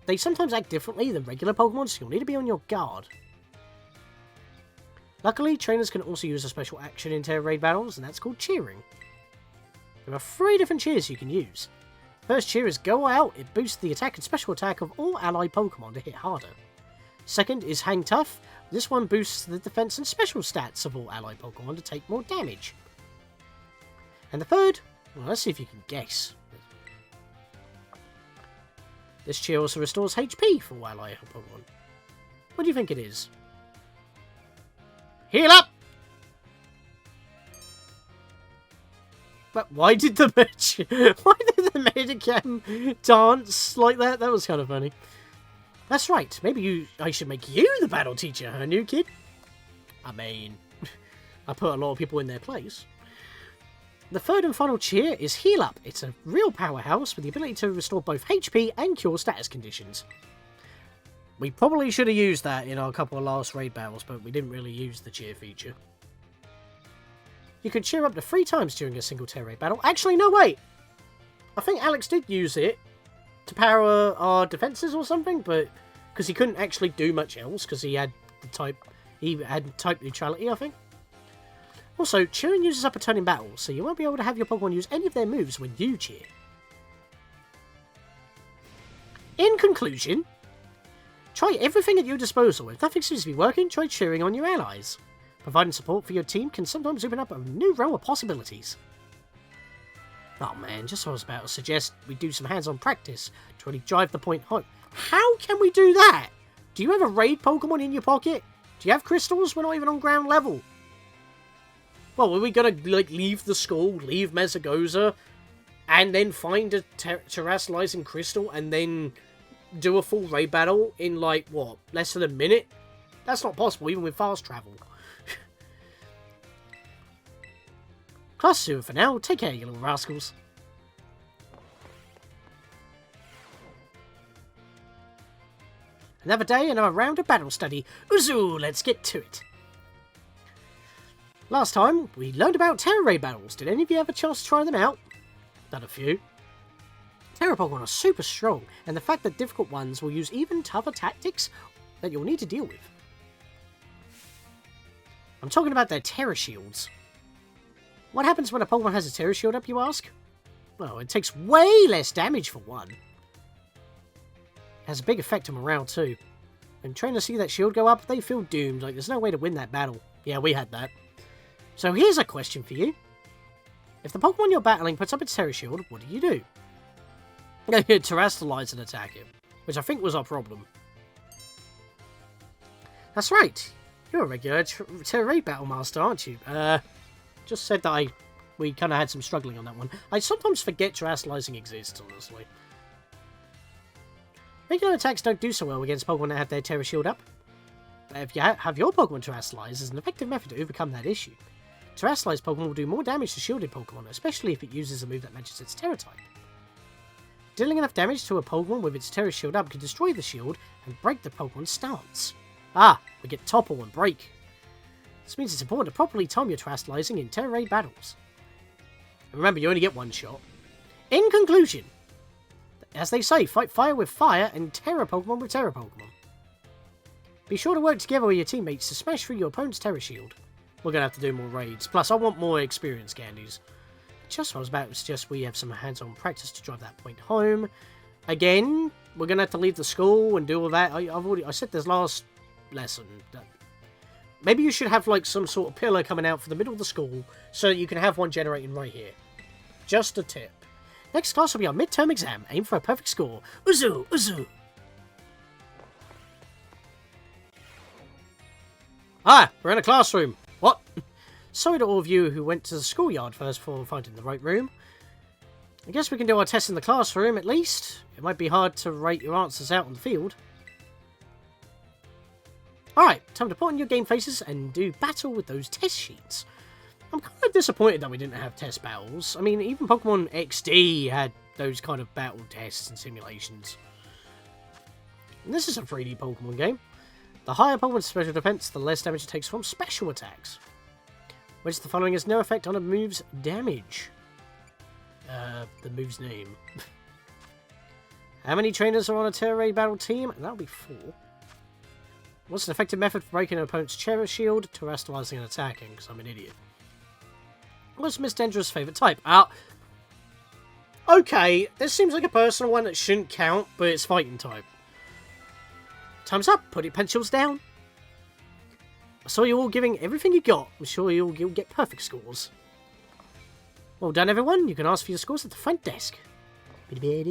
S1: They sometimes act differently than regular Pokemon, so you'll need to be on your guard. Luckily, trainers can also use a special action in Tera-Raid Battles, and that's called cheering. There are 3 different cheers you can use. First cheer is Go Out. It boosts the attack and special attack of all ally Pokemon to hit harder. Second is Hang Tough. This one boosts the defense and special stats of all ally Pokemon to take more damage. And the third, well, let's see if you can guess. This cheer also restores HP for all ally Pokemon. What do you think it is? Heal up! But why did the Medicam dance like that? That was kind of funny. That's right. Maybe I should make you the battle teacher, huh, new kid? I mean, I put a lot of people in their place. The third and final cheer is Heal Up. It's a real powerhouse with the ability to restore both HP and cure status conditions. We probably should have used that in our couple of last raid battles, but we didn't really use the cheer feature. You can cheer up to 3 times during a single Tera-Raid battle. Actually, no, wait! I think Alex did use it to power our defenses or something, but because he couldn't actually do much else, because he had type neutrality, I think. Also, cheering uses up a turn in battle, so you won't be able to have your Pokemon use any of their moves when you cheer. In conclusion, try everything at your disposal. If nothing seems to be working, try cheering on your allies. Providing support for your team can sometimes open up a new realm of possibilities. Oh man, just what I was about to suggest we do some hands-on practice to really drive the point home. How can we do that? Do you have a raid Pokemon in your pocket? Do you have crystals? We're not even on ground level. Well, are we gonna, like, leave the school, leave Mesagoza, and then find a terrestrializing crystal, and then do a full raid battle in, like, what, less than a minute? That's not possible, even with fast travel. Class is over for now. Take care, you little rascals. Another day, another round of battle study. Uzu, let's get to it. Last time, we learned about Tera-Raid Battles. Did any of you have a chance to try them out? Done a few. Tera Pokemon are super strong, and the fact that difficult ones will use even tougher tactics that you'll need to deal with. I'm talking about their Tera Shields. What happens when a Pokemon has a Tera Shield up, you ask? Well, it takes way less damage for one. It has a big effect on morale too. When trainers see that shield go up, they feel doomed, like there's no way to win that battle. Yeah, we had that. So here's a question for you. If the Pokemon you're battling puts up its Tera Shield, what do? You terrestrialize and attack it, which I think was our problem. That's right. You're a regular Tera-Raid Battle Master, aren't you? Just said that we kind of had some struggling on that one. I sometimes forget terrestrializing exists, honestly. Regular attacks don't do so well against Pokemon that have their Tera Shield up. But if you have your Pokemon terrestrialized, there's an effective method to overcome that issue. Terrestrialized Pokemon will do more damage to shielded Pokemon, especially if it uses a move that matches its Tera type. Dealing enough damage to a Pokemon with its Tera Shield up can destroy the shield and break the Pokemon's stance. Ah, we get Topple and Break. This means it's important to properly time your terrestrializing in Tera-Raid Battles. And remember, you only get one shot. In conclusion, as they say, fight fire with fire and Tera Pokemon with Tera Pokemon. Be sure to work together with your teammates to smash through your opponent's Tera Shield. We're going to have to do more raids. Plus, I want more experience candies. Just what I was about to suggest we have some hands-on practice to drive that point home. Again, we're going to have to leave the school and do all that. I said this last lesson. Maybe you should have, like, some sort of pillar coming out for the middle of the school so that you can have one generating right here. Just a tip. Next class will be our midterm exam. Aim for a perfect score. Uzu! Uzu! Ah! We're in a classroom. What? Sorry to all of you who went to the schoolyard first before finding the right room. I guess we can do our test in the classroom, at least. It might be hard to write your answers out on the field. Alright, time to put on your game faces and do battle with those test sheets. I'm kind of disappointed that we didn't have test battles. I mean, even Pokemon XD had those kind of battle tests and simulations. And this is a 3D Pokemon game. The higher Pokemon's special defense, the less damage it takes from special attacks. Which of the following has no effect on a move's damage? The move's name. How many trainers are on a Tera-Raid Battle team? That'll be 4. What's an effective method for breaking an opponent's Tera Shield? Terrestrializing and attacking, because I'm an idiot. What's Miss Dendra's favourite type? Okay, this seems like a personal one that shouldn't count, but it's fighting type. Time's up. Put your pencils down. I saw you all giving everything you got. I'm sure you'll get perfect scores. Well done, everyone. You can ask for your scores at the front desk. There it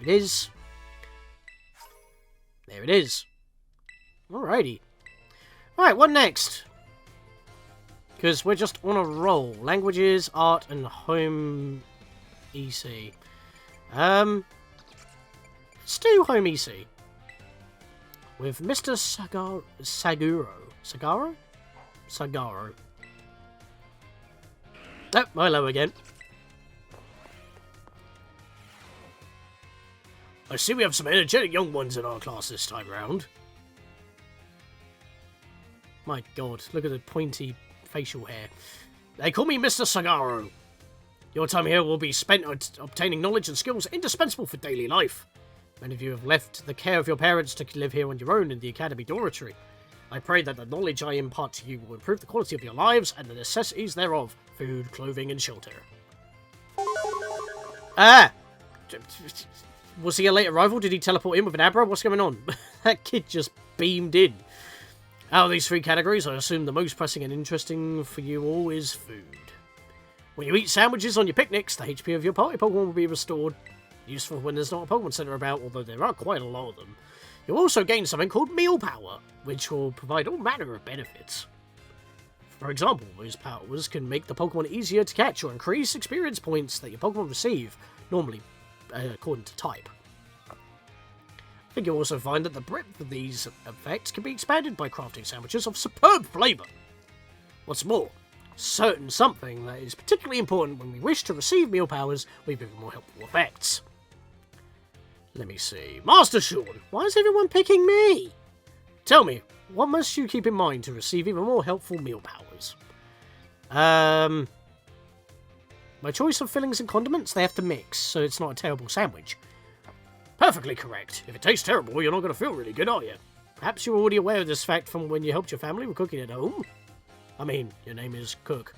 S1: is. There it is. Alrighty. Alright, what next? Because we're just on a roll. Languages, art, and home EC. Let's do home EC. With Mr. Saguro. Oh, hello again. I see we have some energetic young ones in our class this time round. My god, look at the pointy facial hair. They call me Mr. Sagaro. Your time here will be spent obtaining knowledge and skills indispensable for daily life. Many of you have left the care of your parents to live here on your own in the academy dormitory. I pray that the knowledge I impart to you will improve the quality of your lives and the necessities thereof. Food, clothing, and shelter. Was he a late arrival? Did he teleport in with an Abra? What's going on? That kid just beamed in. Out of these 3 categories, I assume the most pressing and interesting for you all is food. When you eat sandwiches on your picnics, the HP of your party Pokemon will be restored. Useful when there's not a Pokemon Center about, although there are quite a lot of them. You'll also gain something called Meal Power, which will provide all manner of benefits. For example, those powers can make the Pokemon easier to catch or increase experience points that your Pokemon receive, normally according to type. I think you'll also find that the breadth of these effects can be expanded by crafting sandwiches of superb flavour. What's more, certain something that is particularly important when we wish to receive meal powers with even more helpful effects. Let me see. Master Sean, why is everyone picking me? Tell me, what must you keep in mind to receive even more helpful meal powers? My choice of fillings and condiments, they have to mix, so it's not a terrible sandwich. Perfectly correct. If it tastes terrible, you're not going to feel really good, are you? Perhaps you're already aware of this fact from when you helped your family with cooking at home? I mean, your name is Cook.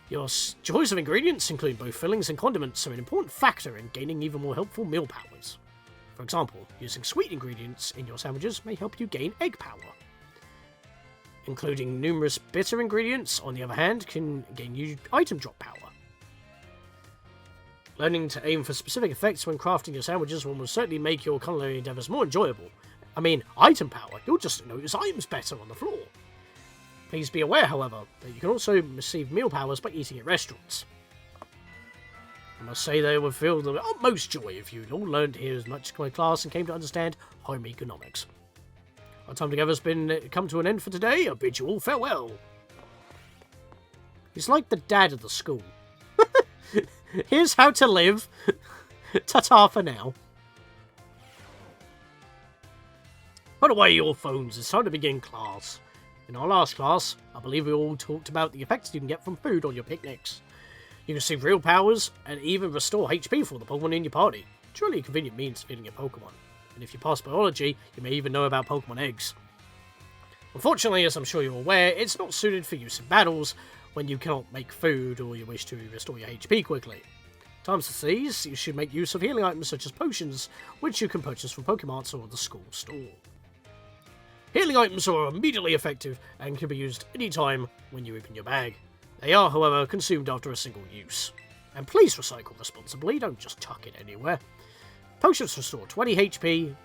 S1: Your choice of ingredients, including both fillings and condiments, are an important factor in gaining even more helpful meal powers. For example, using sweet ingredients in your sandwiches may help you gain egg power. Including numerous bitter ingredients, on the other hand, can gain you item drop power. Learning to aim for specific effects when crafting your sandwiches will most certainly make your culinary endeavours more enjoyable. I mean, item power, you'll just notice items better on the floor. Please be aware, however, that you can also receive meal powers by eating at restaurants. I must say they would feel the utmost joy if you'd all learned here as much as my class and came to understand home economics. Our time together has come to an end for today. I bid you all farewell. He's like the dad of the school. Here's how to live. Ta-ta for now. Put away your phones. It's time to begin class. In our last class, I believe we all talked about the effects you can get from food on your picnics. You can receive real powers and even restore HP for the Pokemon in your party. Truly a convenient means of feeding your Pokemon. And if you pass biology, you may even know about Pokemon eggs. Unfortunately, as I'm sure you're aware, it's not suited for use in battles when you cannot make food or you wish to restore your HP quickly. Times such as these, you should make use of healing items such as potions, which you can purchase from Pokemarts or the school store. Healing items are immediately effective and can be used anytime when you open your bag. They are, however, consumed after a single use. And please recycle responsibly, don't just chuck it anywhere. Potions restore 20 HP,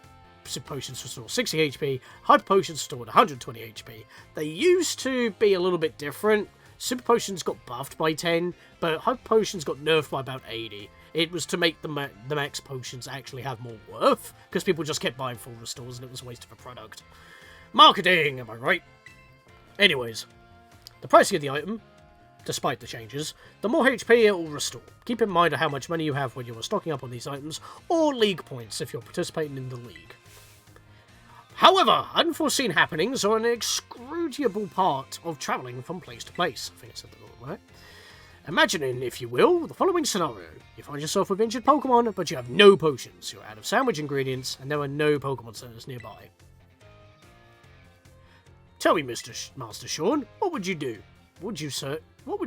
S1: Super Potions restore 60 HP, Hyper Potions restored 120 HP. They used to be a little bit different. Super Potions got buffed by 10, but Hyper Potions got nerfed by about 80. It was to make the max potions actually have more worth, because people just kept buying full restores and it was a waste of a product. Marketing, am I right? Anyways, the pricing of the item, despite the changes, the more HP it will restore. Keep in mind how much money you have when you are stocking up on these items, or league points if you're participating in the league. However, unforeseen happenings are an excruciable part of travelling from place to place. I think I said that all right. Imagining, if you will, the following scenario. You find yourself with injured Pokemon, but you have no potions. You're out of sandwich ingredients, and there are no Pokemon centers nearby. Tell me, Master Sean, what would you do? What would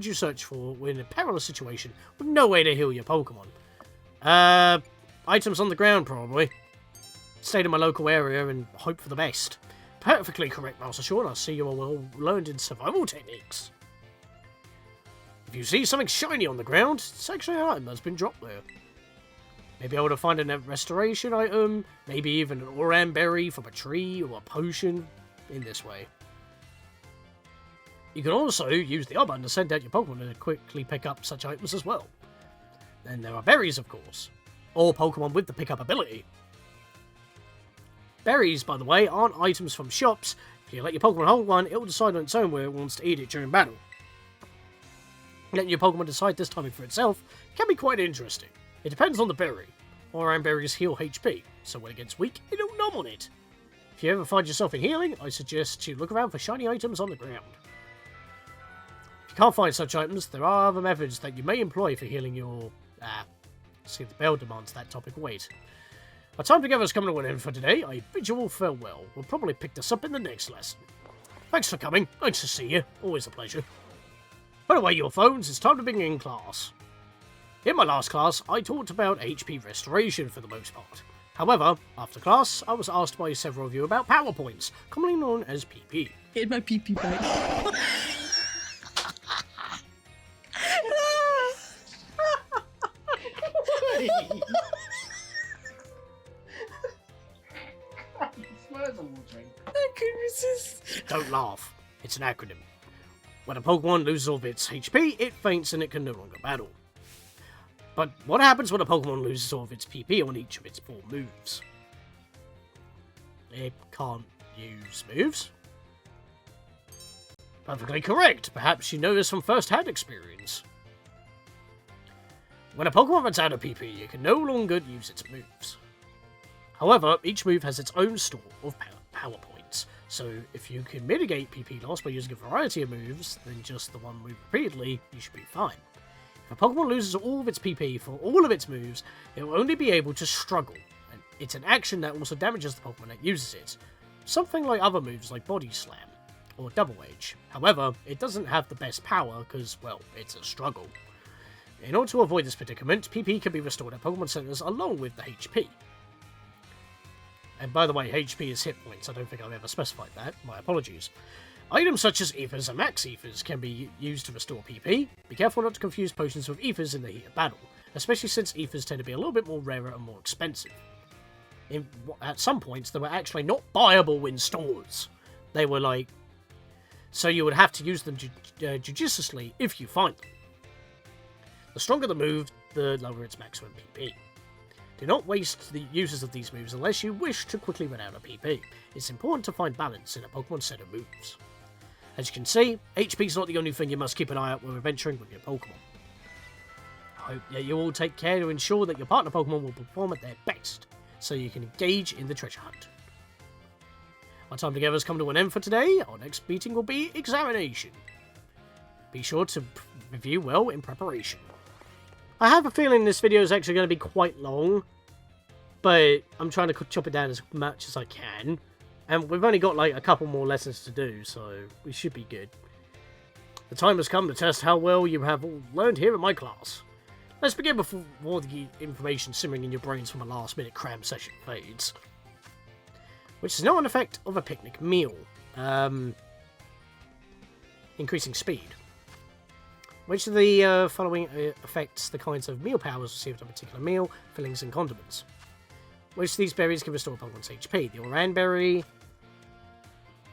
S1: you search for in a perilous situation with no way to heal your Pokemon? Items on the ground, probably. Stay in my local area and hope for the best. Perfectly correct, Master Sean. I see you are well learned in survival techniques. If you see something shiny on the ground, it's actually an item that's been dropped there. Maybe I would have found a restoration item, maybe even an Oran berry from a tree or a potion in this way. You can also use the R button to send out your Pokemon to quickly pick up such items as well. Then there are berries, of course, or Pokemon with the pickup ability. Berries, by the way, aren't items from shops. If you let your Pokemon hold one, it will decide on its own where it wants to eat it during battle. Letting your Pokemon decide this timing for itself can be quite interesting. It depends on the berry. Oran berries heal HP, so when it gets weak, it'll numb on it. If you ever find yourself in healing, I suggest you look around for shiny items on the ground. If you can't find such items, there are other methods that you may employ for healing your... see, the bell demands that topic wait. Our time together is coming to an end for today. I bid you all farewell. We'll probably pick this up in the next lesson. Thanks for coming. Nice to see you. Always a pleasure. Put away your phones, it's time to begin class. In my last class, I talked about HP restoration for the most part. However, after class, I was asked by several of you about power points, commonly known as PP.
S2: Get my PP back. I couldn't resist.
S1: Don't laugh. It's an acronym. When a Pokemon loses all of its HP, it faints and it can no longer battle. But what happens when a Pokemon loses all of its PP on each of its 4 moves? It can't use moves? Perfectly correct. Perhaps you know this from first-hand experience. When a Pokemon runs out of PP, it can no longer use its moves. However, each move has its own store of power points, so if you can mitigate PP loss by using a variety of moves than just the one move repeatedly, you should be fine. If a Pokemon loses all of its PP for all of its moves, it will only be able to struggle, and it's an action that also damages the Pokemon that uses it. Something like other moves like Body Slam, or Double Edge. However, it doesn't have the best power because, well, it's a struggle. In order to avoid this predicament, PP can be restored at Pokemon Centers along with the HP. And by the way, HP is hit points. I don't think I've ever specified that. My apologies. Items such as Ethers and Max Ethers can be used to restore PP. Be careful not to confuse potions with Ethers in the heat of battle, especially since Ethers tend to be a little bit more rarer and more expensive. At some points, they were actually not buyable in stores. They were like... so you would have to use them judiciously if you find them. The stronger the move, the lower its maximum PP. Do not waste the uses of these moves unless you wish to quickly run out of PP. It's important to find balance in a Pokemon set of moves. As you can see, HP is not the only thing you must keep an eye out when adventuring with your Pokemon. I hope that you all take care to ensure that your partner Pokemon will perform at their best, so you can engage in the treasure hunt. Our time together has come to an end for today. Our next meeting will be examination. Be sure to review well in preparation. I have a feeling this video is actually going to be quite long, but I'm trying to chop it down as much as I can. And we've only got like a couple more lessons to do, so we should be good. The time has come to test how well you have all learned here in my class. Let's begin before the information simmering in your brains from a last-minute cram session fades. Which is not an effect of a picnic meal. Increasing speed. Which of the following affects the kinds of meal powers received on a particular meal, fillings and condiments? Which of these berries can restore Pokemon's HP? The Oran Berry.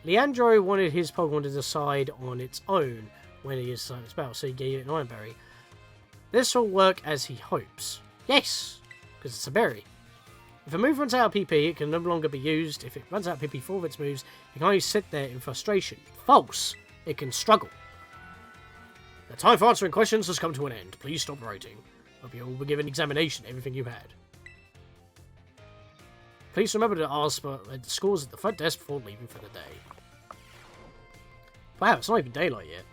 S1: Leandro wanted his Pokemon to decide on its own when he is its battle, so he gave it an Iron Berry. This will work as he hopes. Yes! Because it's a berry. If a move runs out of PP, it can no longer be used. If it runs out of PP for its moves, it can only sit there in frustration. False! It can struggle. The time for answering questions has come to an end. Please stop writing. Hope you all will give an examination everything you had. Please remember to ask for the scores at the front desk before leaving for the day. Wow, it's not even daylight yet.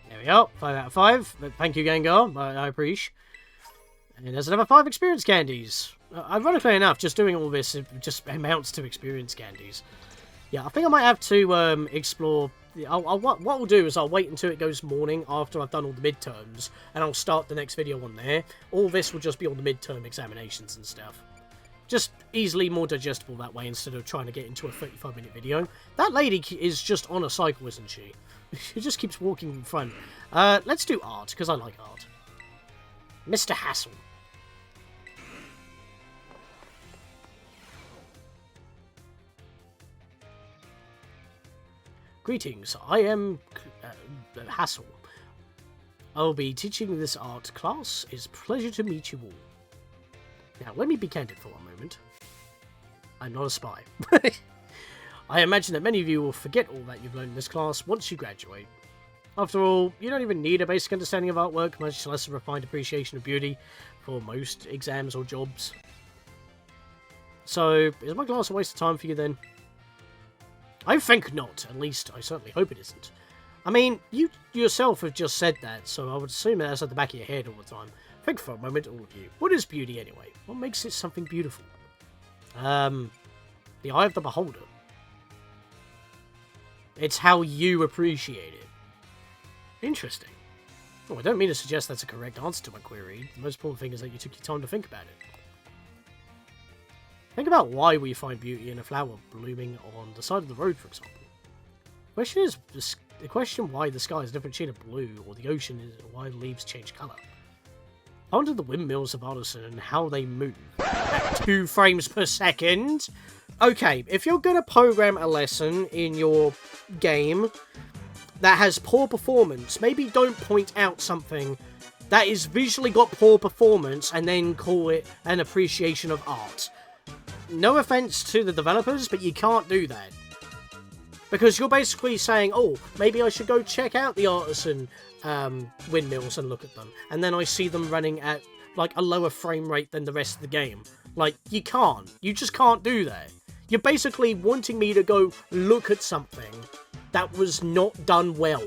S1: There we are, 5 out of 5. But thank you, Gengar. I appreciate. And there's another 5 experience candies. Ironically enough, just doing all this just amounts to experience candies. Yeah, I think I might have to explore. What I'll do is I'll wait until it goes morning after I've done all the midterms, and I'll start the next video on there. All this will just be all the midterm examinations and stuff. Just easily more digestible that way instead of trying to get into a 35-minute video. That lady is just on a cycle, isn't she? She just keeps walking in front. Let's do art, because I like art. Mr. Hassel. Greetings, I am Hassel. I'll be teaching this art class. It's a pleasure to meet you all. Now, let me be candid for one moment. I'm not a spy. I imagine that many of you will forget all that you've learned in this class once you graduate. After all, you don't even need a basic understanding of artwork, much less a refined appreciation of beauty for most exams or jobs. So, is my class a waste of time for you then? I think not. At least, I certainly hope it isn't. I mean, you yourself have just said that, so I would assume that's at the back of your head all the time. Think for a moment, all of you. What is beauty anyway? What makes it something beautiful? The eye of the beholder. It's how you appreciate it. Interesting. Oh, I don't mean to suggest that's a correct answer to my query. The most important thing is that you took your time to think about it. Think about why we find beauty in a flower blooming on the side of the road, for example. The question why the sky is a different shade of blue, or the ocean is why the leaves change colour. I wonder the windmills of Artisan and how they move at 2 frames per second. Okay, if you're going to program a lesson in your game that has poor performance, maybe don't point out something that is visually got poor performance and then call it an appreciation of art. No offense to the developers, but you can't do that. Because you're basically saying, oh, maybe I should go check out the Artisan windmills and look at them. And then I see them running at, like, a lower frame rate than the rest of the game. Like, you can't. You just can't do that. You're basically wanting me to go look at something that was not done well.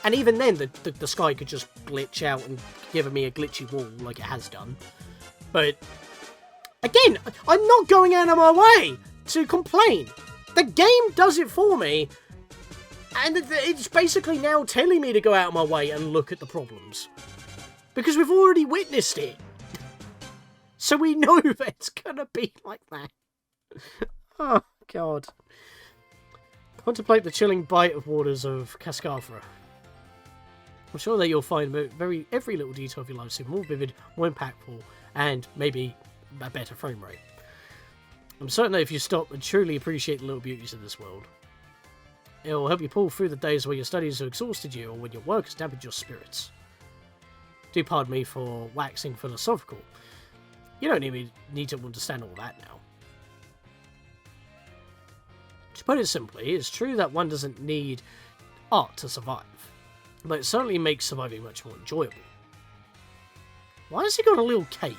S1: And even then, the sky could just glitch out and give me a glitchy wall like it has done. But, again, I'm not going out of my way to complain. The game does it for me, and it's basically now telling me to go out of my way and look at the problems. Because we've already witnessed it. So we know that it's gonna be like that. Oh, God. Contemplate the chilling bite of waters of Cascafra. I'm sure that you'll find every little detail of your life seem more vivid, more impactful, and maybe a better frame rate. I'm certain that if you stop and truly appreciate the little beauties of this world, it will help you pull through the days where your studies have exhausted you or when your work has dampened your spirits. Do pardon me for waxing philosophical. You don't even need to understand all that now. To put it simply, it's true that one doesn't need art to survive, but it certainly makes surviving much more enjoyable. Why has he got a little cape?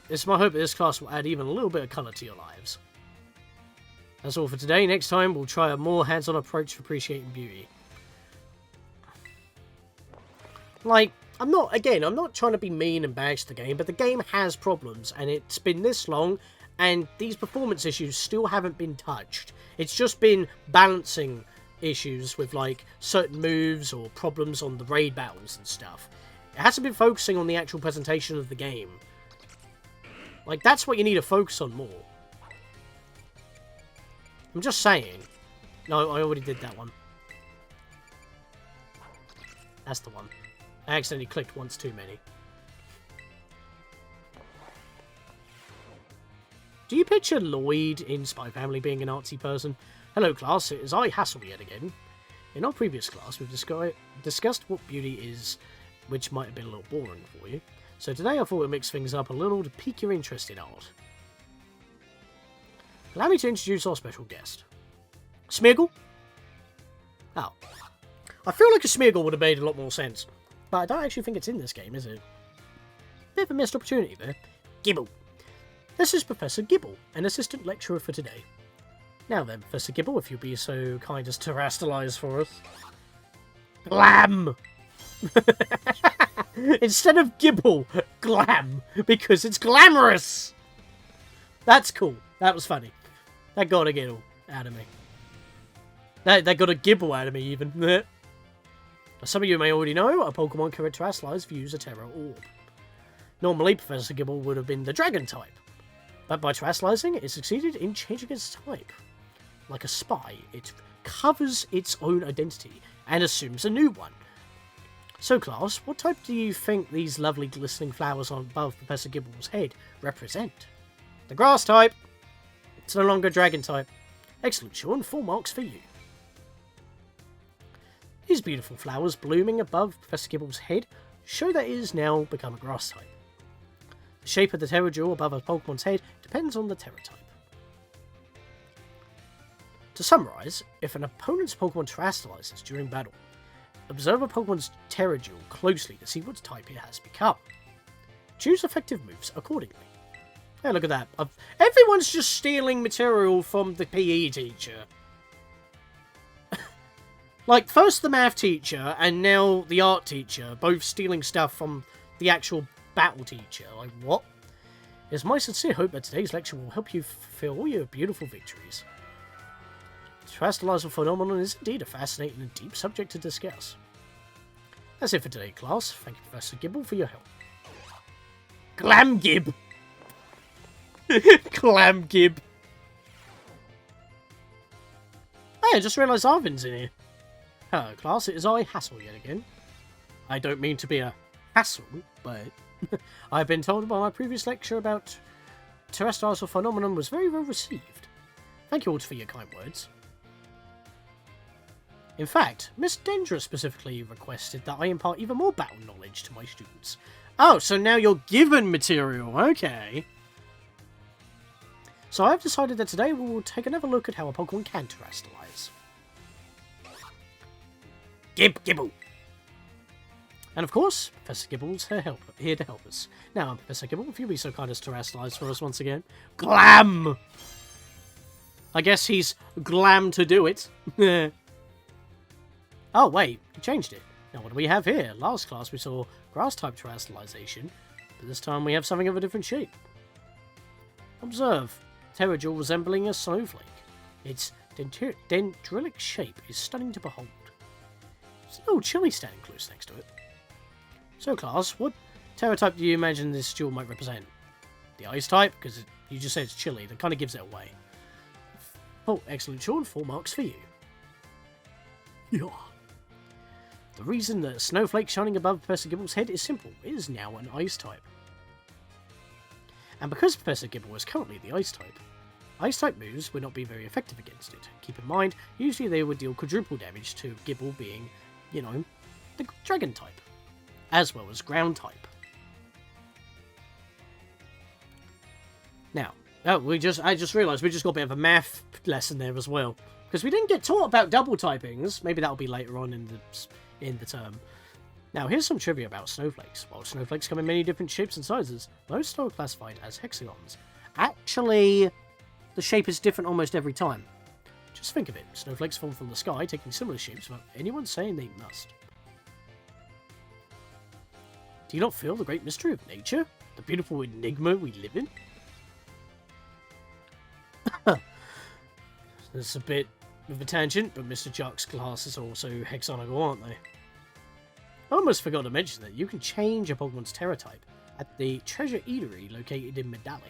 S1: It's my hope that this class will add even a little bit of colour to your lives. That's all for today. Next time, we'll try a more hands-on approach to appreciating beauty. Like, I'm not trying to be mean and bash the game, but the game has problems, and it's been this long, and these performance issues still haven't been touched. It's just been balancing issues with, like, certain moves or problems on the raid battles and stuff. It hasn't been focusing on the actual presentation of the game. Like, that's what you need to focus on more. I'm just saying. No, I already did that one. That's the one. I accidentally clicked once too many. Do you picture Lloyd in Spy Family being an artsy person? Hello class, it is I, Hassel, yet again. In our previous class, we've discussed what beauty is, which might have been a little boring for you. So today I thought we'd mix things up a little to pique your interest in art. Allow me to introduce our special guest. Smeagol? Oh. I feel like a Smeagol would have made a lot more sense. But I don't actually think it's in this game, is it? Bit of a missed opportunity there. Gibble. This is Professor Gibble, an assistant lecturer for today. Now then, Professor Gibble, if you'll be so kind as to rastalise for us. Glam! Instead of Gibble, glam, because it's glamorous! That's cool. That was funny. That got a giggle out of me. That got a gibble out of me, even. As some of you may already know, a Pokemon can terrestrialise if you use a Terra Orb. Normally, Professor Gibble would have been the Dragon type, but by terrestrialising, it succeeded in changing its type. Like a spy, it covers its own identity and assumes a new one. So class, what type do you think these lovely glistening flowers on above Professor Gibble's head represent? The grass type! It's no longer dragon type. Excellent, Sean, 4 marks for you. These beautiful flowers blooming above Professor Gibble's head show that it has now become a grass type. The shape of the Terra Jewel above a Pokemon's head depends on the Terra type. To summarise, if an opponent's Pokemon terrestrialises during battle, observe a Pokemon's Terra Jewel closely to see what type it has become. Choose effective moves accordingly. Hey, look at that. Everyone's just stealing material from the PE teacher. Like, first the math teacher, and now the art teacher, both stealing stuff from the actual battle teacher. Like, what? It is my sincere hope that today's lecture will help you fulfill all your beautiful victories. The terrestrialisal phenomenon is indeed a fascinating and deep subject to discuss. That's it for today, class. Thank you, Professor Gibble, for your help. Glamgib! Glamgib! Hey, I just realised Arvin's in here. Hello, class. It is I, Hassel, yet again. I don't mean to be a hassle, but I've been told by my previous lecture about terrestrialisal phenomenon was very well received. Thank you all for your kind words. In fact, Miss Dendra specifically requested that I impart even more battle knowledge to my students. Oh, so now you're given material, okay. So I've decided that today we will take another look at how a Pokemon can terrestrialise. Gibble! And of course, Professor Gibble's here to help us. Now, Professor Gibble, if you'll be so kind as to terrestrialise for us once again. Glam! I guess he's glam to do it. Oh, wait, he changed it. Now, what do we have here? Last class we saw grass-type terrestrialization, but this time we have something of a different shape. Observe, Terra Jewel resembling a snowflake. Its dendrilic shape is stunning to behold. There's a little chili standing close next to it. So, class, what Terra type do you imagine this jewel might represent? The ice type? Because you just said it's chilly, that kind of gives it away. Oh, excellent, Sean. 4 marks for you. Yeah. The reason that a snowflake shining above Professor Gibble's head is simple. It is now an ice type. And because Professor Gibble is currently the ice type moves would not be very effective against it. Keep in mind, usually they would deal quadruple damage to Gibble being, you know, the dragon type, as well as ground type. Now, I just realised we just got a bit of a math lesson there as well. Because we didn't get taught about double typings. Maybe that'll be later on in the term. Now, here's some trivia about snowflakes. While snowflakes come in many different shapes and sizes, most are classified as hexagons. Actually, the shape is different almost every time. Just think of it. Snowflakes fall from the sky, taking similar shapes without anyone saying they must. Do you not feel the great mystery of nature? The beautiful enigma we live in? It's a bit of a tangent, but Mr. Jock's glasses are also hexagonal, aren't they? I almost forgot to mention that you can change a Pokemon's Terra type at the Treasure Eatery located in Medali.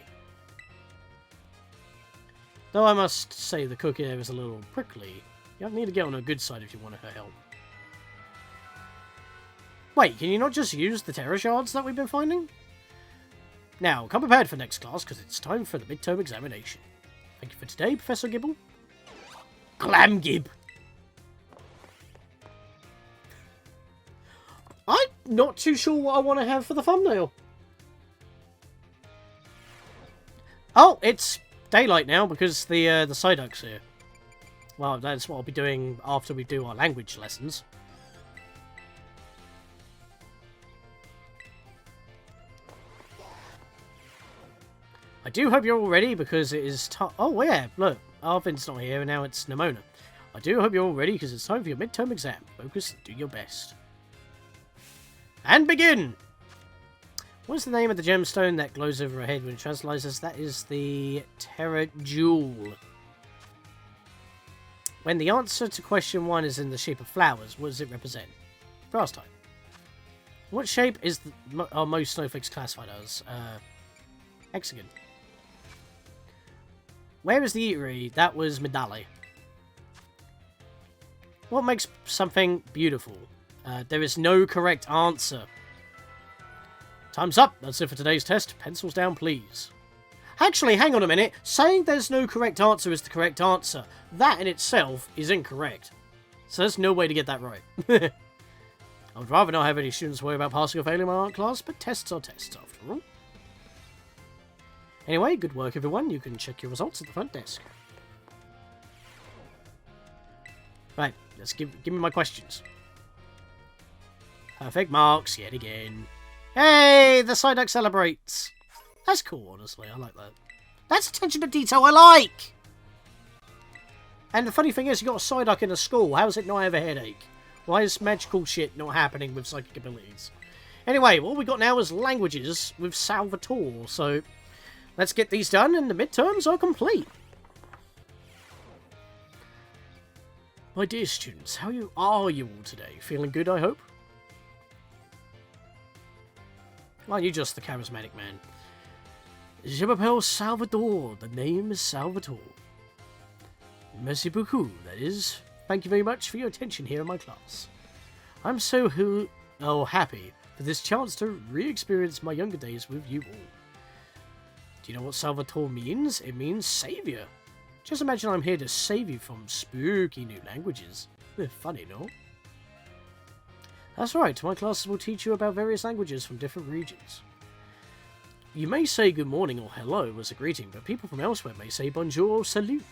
S1: Though I must say the cook here is a little prickly, you need to get on her good side if you want her help. Wait, can you not just use the Terra Shards that we've been finding? Now, come prepared for next class, because it's time for the midterm examination. Thank you for today, Professor Gibble. Glamgib! I'm not too sure what I want to have for the thumbnail. Oh, it's daylight now because the Psyduck's here. Well, that's what I'll be doing after we do our language lessons. I do hope you're all ready because it is time. Oh yeah, look, Arvin's not here and now it's Nimona. I do hope you're all ready because it's time for your midterm exam. Focus and do your best. And begin! What is the name of the gemstone that glows over her head when it translizes? That is the Terra Jewel. When the answer to question 1 is in the shape of flowers, what does it represent? Grass type. What shape is are most snowflakes classified as? Hexagon. Where is the eatery? That was Medale. What makes something beautiful? There is no correct answer. Time's up. That's it for today's test. Pencils down, please. Actually, hang on a minute. Saying there's no correct answer is the correct answer. That in itself is incorrect. So there's no way to get that right. I would rather not have any students worry about passing or failing my art class, but tests are tests after all. Anyway, good work everyone. You can check your results at the front desk. Right, let's give me my questions. Perfect marks yet again. Hey, the Psyduck celebrates. That's cool, honestly. I like that. That's attention to detail I like! And the funny thing is, you got a Psyduck in a school. How does it not have a headache? Why is magical shit not happening with psychic abilities? Anyway, what we got now is languages with Salvatore. So, let's get these done and the midterms are complete. My dear students, how are you all today? Feeling good, I hope? Aren't you just the charismatic man? Je m'appelle Salvatore. The name is Salvatore. Merci beaucoup, that is. Thank you very much for your attention here in my class. I'm so happy for this chance to re-experience my younger days with you all. Do you know what Salvatore means? It means savior. Just imagine I'm here to save you from spooky new languages. Funny, no? That's right, my classes will teach you about various languages from different regions. You may say good morning or hello as a greeting, but people from elsewhere may say bonjour or salut.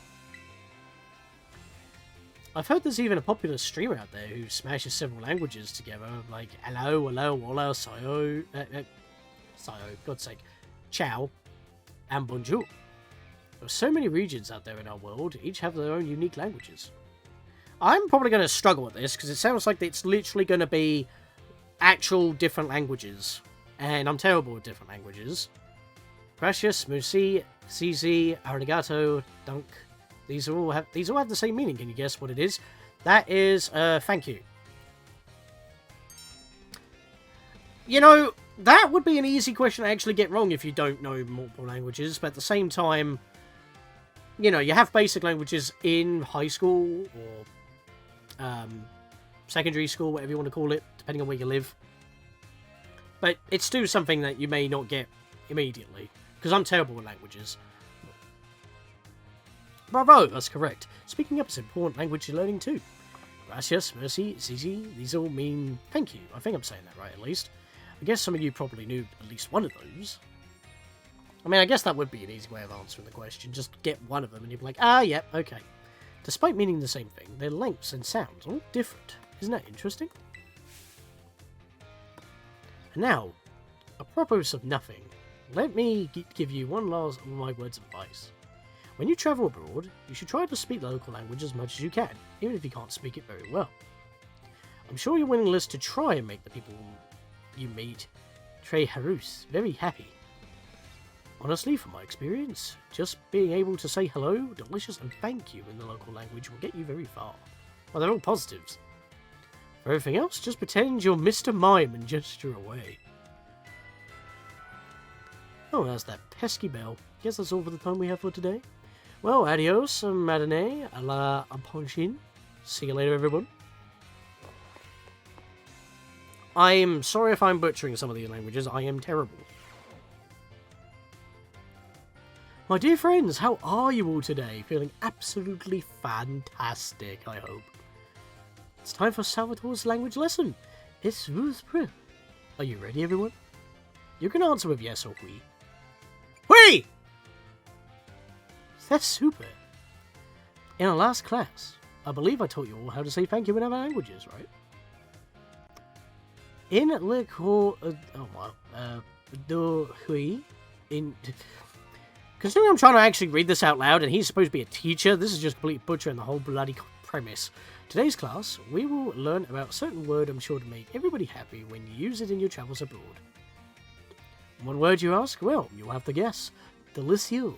S1: I've heard there's even a popular streamer out there who smashes several languages together, like hello, hola, sayo, God's sake, ciao, and bonjour. There are so many regions out there in our world, each have their own unique languages. I'm probably going to struggle with this, because it sounds like it's literally going to be actual different languages. And I'm terrible with different languages. Gracias, merci, CZ, arigato, dunk. These all have the same meaning. Can you guess what it is? That is, thank you. You know, that would be an easy question to actually get wrong if you don't know multiple languages. But at the same time, you know, you have basic languages in high school or secondary school, whatever you want to call it, depending on where you live. But it's still something that you may not get immediately, because I'm terrible with languages. Bravo, that's correct. Speaking up is important language learning too. Gracias, merci, zizi, these all mean thank you. I think I'm saying that right, at least. I guess some of you probably knew at least one of those. I mean, I guess that would be an easy way of answering the question. Just get one of them and you'd be like, ah, yep, yeah, okay. Despite meaning the same thing, their lengths and sounds are all different. Isn't that interesting? And now, apropos of nothing, let me give you one last of my words of advice. When you travel abroad, you should try to speak the local language as much as you can, even if you can't speak it very well. I'm sure your willingness to try and make the people you meet, Trey Harus, very happy. Honestly, from my experience, just being able to say hello, delicious, and thank you in the local language will get you very far. Well, they're all positives. For everything else, just pretend you're Mr. Mime and gesture away. Oh, there's that pesky bell. Guess that's all for the time we have for today. Well, adios, matinee, a la prochaine. See you later, everyone. I am sorry if I'm butchering some of these languages. I am terrible. My dear friends, how are you all today? Feeling absolutely fantastic, I hope. It's time for Salvatore's language lesson. It's Are you ready, everyone? You can answer with yes or oui. Oui! That's super. In our last class, I believe I taught you all how to say thank you in other languages, right? In le cours de hui, considering I'm trying to actually read this out loud and he's supposed to be a teacher, this is just completely butchering the whole bloody premise. Today's class, we will learn about a certain word I'm sure to make everybody happy when you use it in your travels abroad. What word, you ask? Well, you'll have to guess. Delicioso,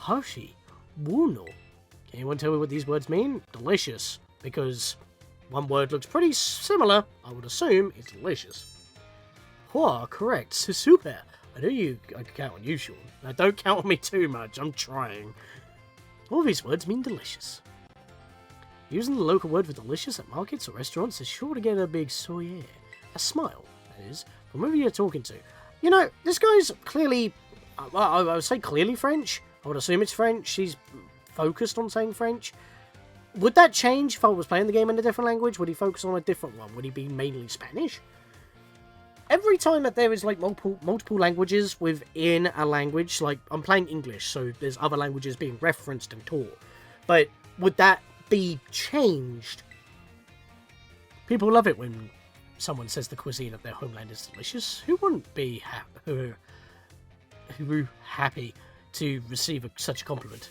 S1: Hershey, Wuno. Can anyone tell me what these words mean? Delicious, because one word looks pretty similar. I would assume it's delicious. Hua, correct. Super. I know I can count on you, Sean. Now, don't count on me too much. I'm trying. All these words mean delicious. Using the local word for delicious at markets or restaurants is sure to get a big sourire. A smile, that is, from whoever you're talking to. You know, this guy's clearly, I would say clearly French. I would assume it's French. He's focused on saying French. Would that change if I was playing the game in a different language? Would he focus on a different one? Would he be mainly Spanish? Every time that there is like multiple languages within a language, like I'm playing English, so there's other languages being referenced and taught. But would that be changed? People love it when someone says the cuisine of their homeland is delicious. Who wouldn't be happy to receive such a compliment?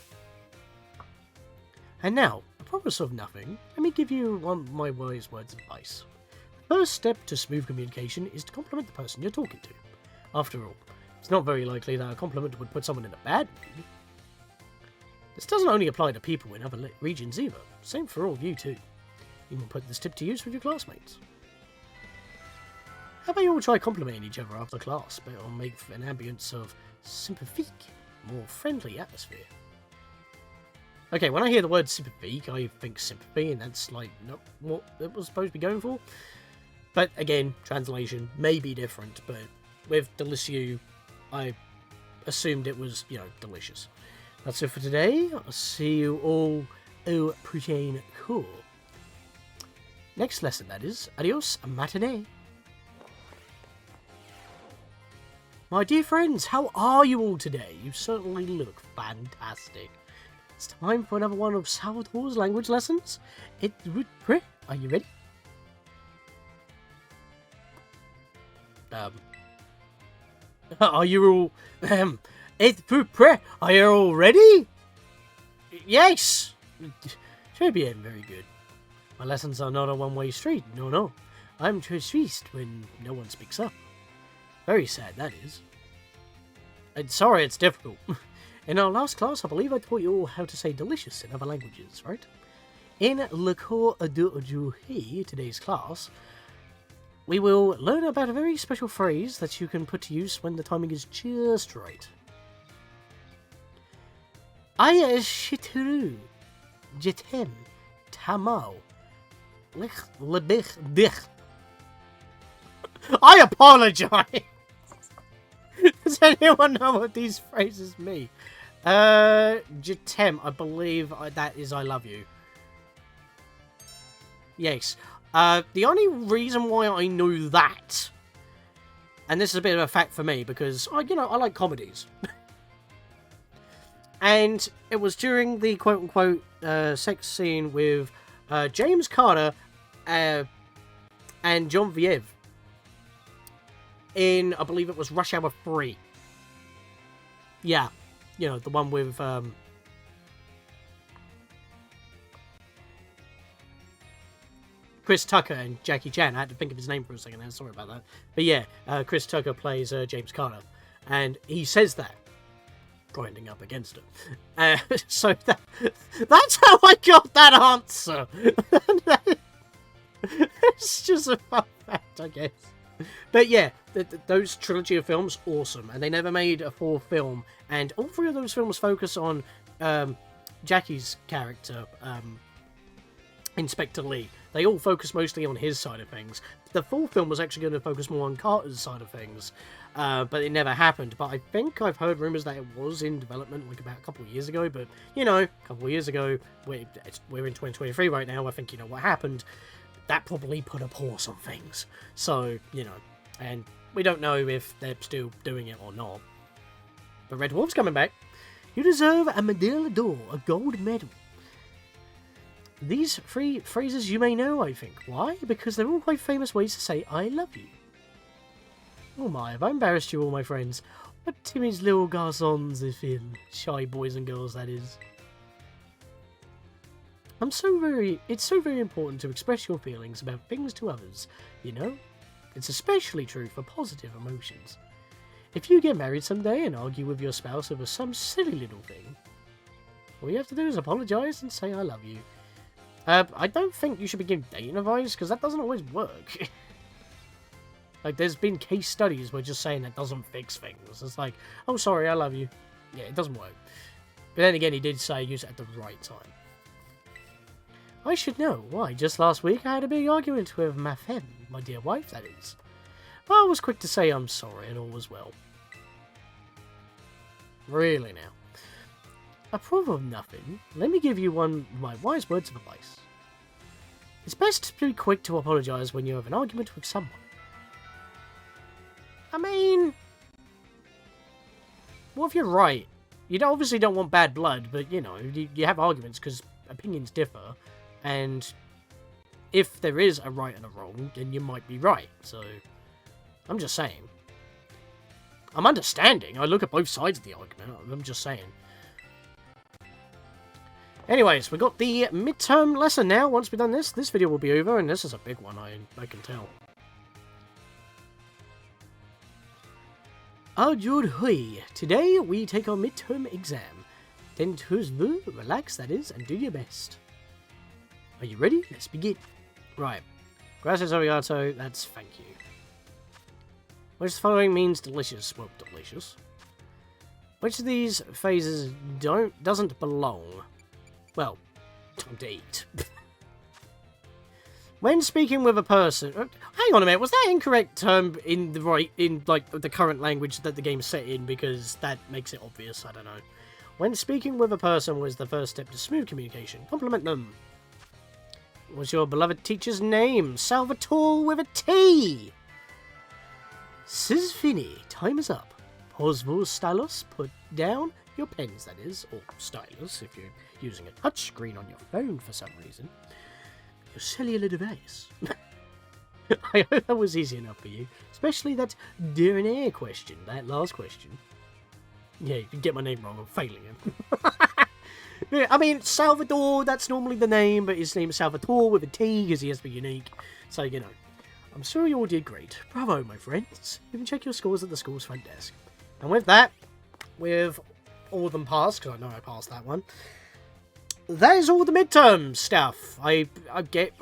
S1: And now, a promise of nothing, let me give you one of my wise words of advice. The first step to smooth communication is to compliment the person you're talking to. After all, it's not very likely that a compliment would put someone in a bad mood. This doesn't only apply to people in other regions either. Same for all of you too. You can put this tip to use with your classmates. How about you all try complimenting each other after class, but it'll make an ambience of sympathique, more friendly atmosphere. Okay, when I hear the word sympathique, I think sympathy, and that's like not what it was supposed to be going for. But again, translation may be different, but with delicieux, I assumed it was, delicious. That's it for today. I'll see you all au prochain cours. Next lesson, that is. Adios, matinee. My dear friends, how are you all today? You certainly look fantastic. It's time for another one of Salvatore's language lessons. Are you ready? Are you all... Are you all ready? Yes! Should be very good. My lessons are not a one-way street, no. I'm triste when no one speaks up. Very sad, that is. And sorry, it's difficult. In our last class, I believe I taught you all how to say delicious in other languages, right? In le cours d'aujourd'hui, today's class, we will learn about a very special phrase that you can put to use when the timing is just right. I t'aime, je t'aime, tamao, lebich. I apologize. Does anyone know what these phrases mean? Je t'aime, I believe that is I love you. Yes. The only reason why I knew that, and this is a bit of a fact for me, because, I like comedies. And it was during the quote-unquote sex scene with James Carter and John Viev in, I believe it was Rush Hour 3. Yeah, the one with... Chris Tucker and Jackie Chan. I had to think of his name for a second there, sorry about that. But yeah, Chris Tucker plays James Carter. And he says that, grinding up against him. So that's how I got that answer. It's just a fun fact, I guess. But yeah, those trilogy of films, awesome. And they never made a fourth film. And all three of those films focus on Jackie's character, Inspector Lee. They all focus mostly on his side of things. The full film was actually going to focus more on Carter's side of things, but it never happened. But I think I've heard rumours that it was in development like about a couple of years ago, but, you know, a couple of years ago, we're in 2023 right now, I think you know what happened. That probably put a pause on things. So, you know, and we don't know if they're still doing it or not. But Red Dwarf's coming back. You deserve a Medalla d'Or, a gold medal. These three phrases you may know, I think. Why? Because they're all quite famous ways to say, I love you. Oh my, have I embarrassed you all, my friends? What timid little garçons they feel. Shy boys and girls, that is. It's so very important to express your feelings about things to others, you know? It's especially true for positive emotions. If you get married someday and argue with your spouse over some silly little thing, all you have to do is apologise and say, I love you. I don't think you should be giving dating advice, because that doesn't always work. Like, there's been case studies where just saying that doesn't fix things. It's like, oh, sorry, I love you. Yeah, it doesn't work. But then again, he did say use it at the right time. I should know. Why, just last week I had a big argument with ma femme, my dear wife, that is. I was quick to say I'm sorry and all was well. Really now. Approve of nothing, let me give you one of my wise words of advice. It's best to be quick to apologise when you have an argument with someone. I mean, what if you're right? You obviously don't want bad blood, but you know, you have arguments because opinions differ, and if there is a right and a wrong, then you might be right, so I'm just saying. I'm understanding, I look at both sides of the argument, I'm just saying. Anyways, we got the midterm lesson now. Once we've done this video will be over, and this is a big one, I can tell. Ajud hui. Today we take our midterm exam. Relax, that is, and do your best. Are you ready? Let's begin. Right. Gracias arigato, that's thank you. Which the following means delicious. Well, delicious. Which of these phrases doesn't belong? Well, time to eat. When speaking with a person... hang on a minute, was that incorrect term in the current language that the game's set in? Because that makes it obvious, I don't know. When speaking with a person was the first step to smooth communication. Compliment them. What's your beloved teacher's name? Salvatore with a T! Sizfini, time is up. Pause vos stylos, put down your pens, that is, or stylus if you're using a touchscreen on your phone for some reason. Your cellular device. I hope that was easy enough for you, especially that during air question, that last question. Yeah, you can get my name wrong, I'm failing him. Yeah, I mean, Salvador, that's normally the name, but his name is Salvatore with a T because he has to be unique. So, you know, I'm sure you all did great. Bravo, my friends. You can check your scores at the school's front desk. And with that, with all of them passed, because I know I passed that one, that is all the midterm stuff. I get,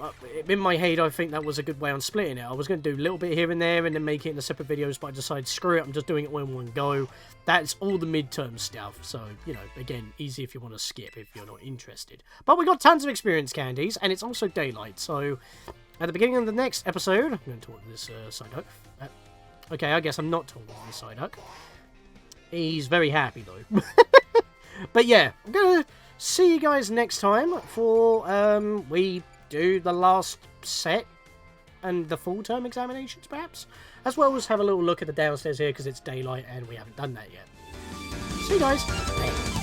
S1: in my head, I think that was a good way on splitting it. I was going to do a little bit here and there and then make it into separate videos, but I decided, screw it, I'm just doing it all in one go. That's all the midterm stuff. So, you know, again, easy if you want to skip if you're not interested. But we got tons of experience candies, and it's also daylight, so at the beginning of the next episode, I'm going to talk to this Psyduck. Okay, I guess I'm not talking to this Psyduck. He's very happy, though. But yeah, I'm going to see you guys next time for we do the last set and the full term examinations, perhaps, as well as have a little look at the downstairs here because it's daylight and we haven't done that yet. See you guys.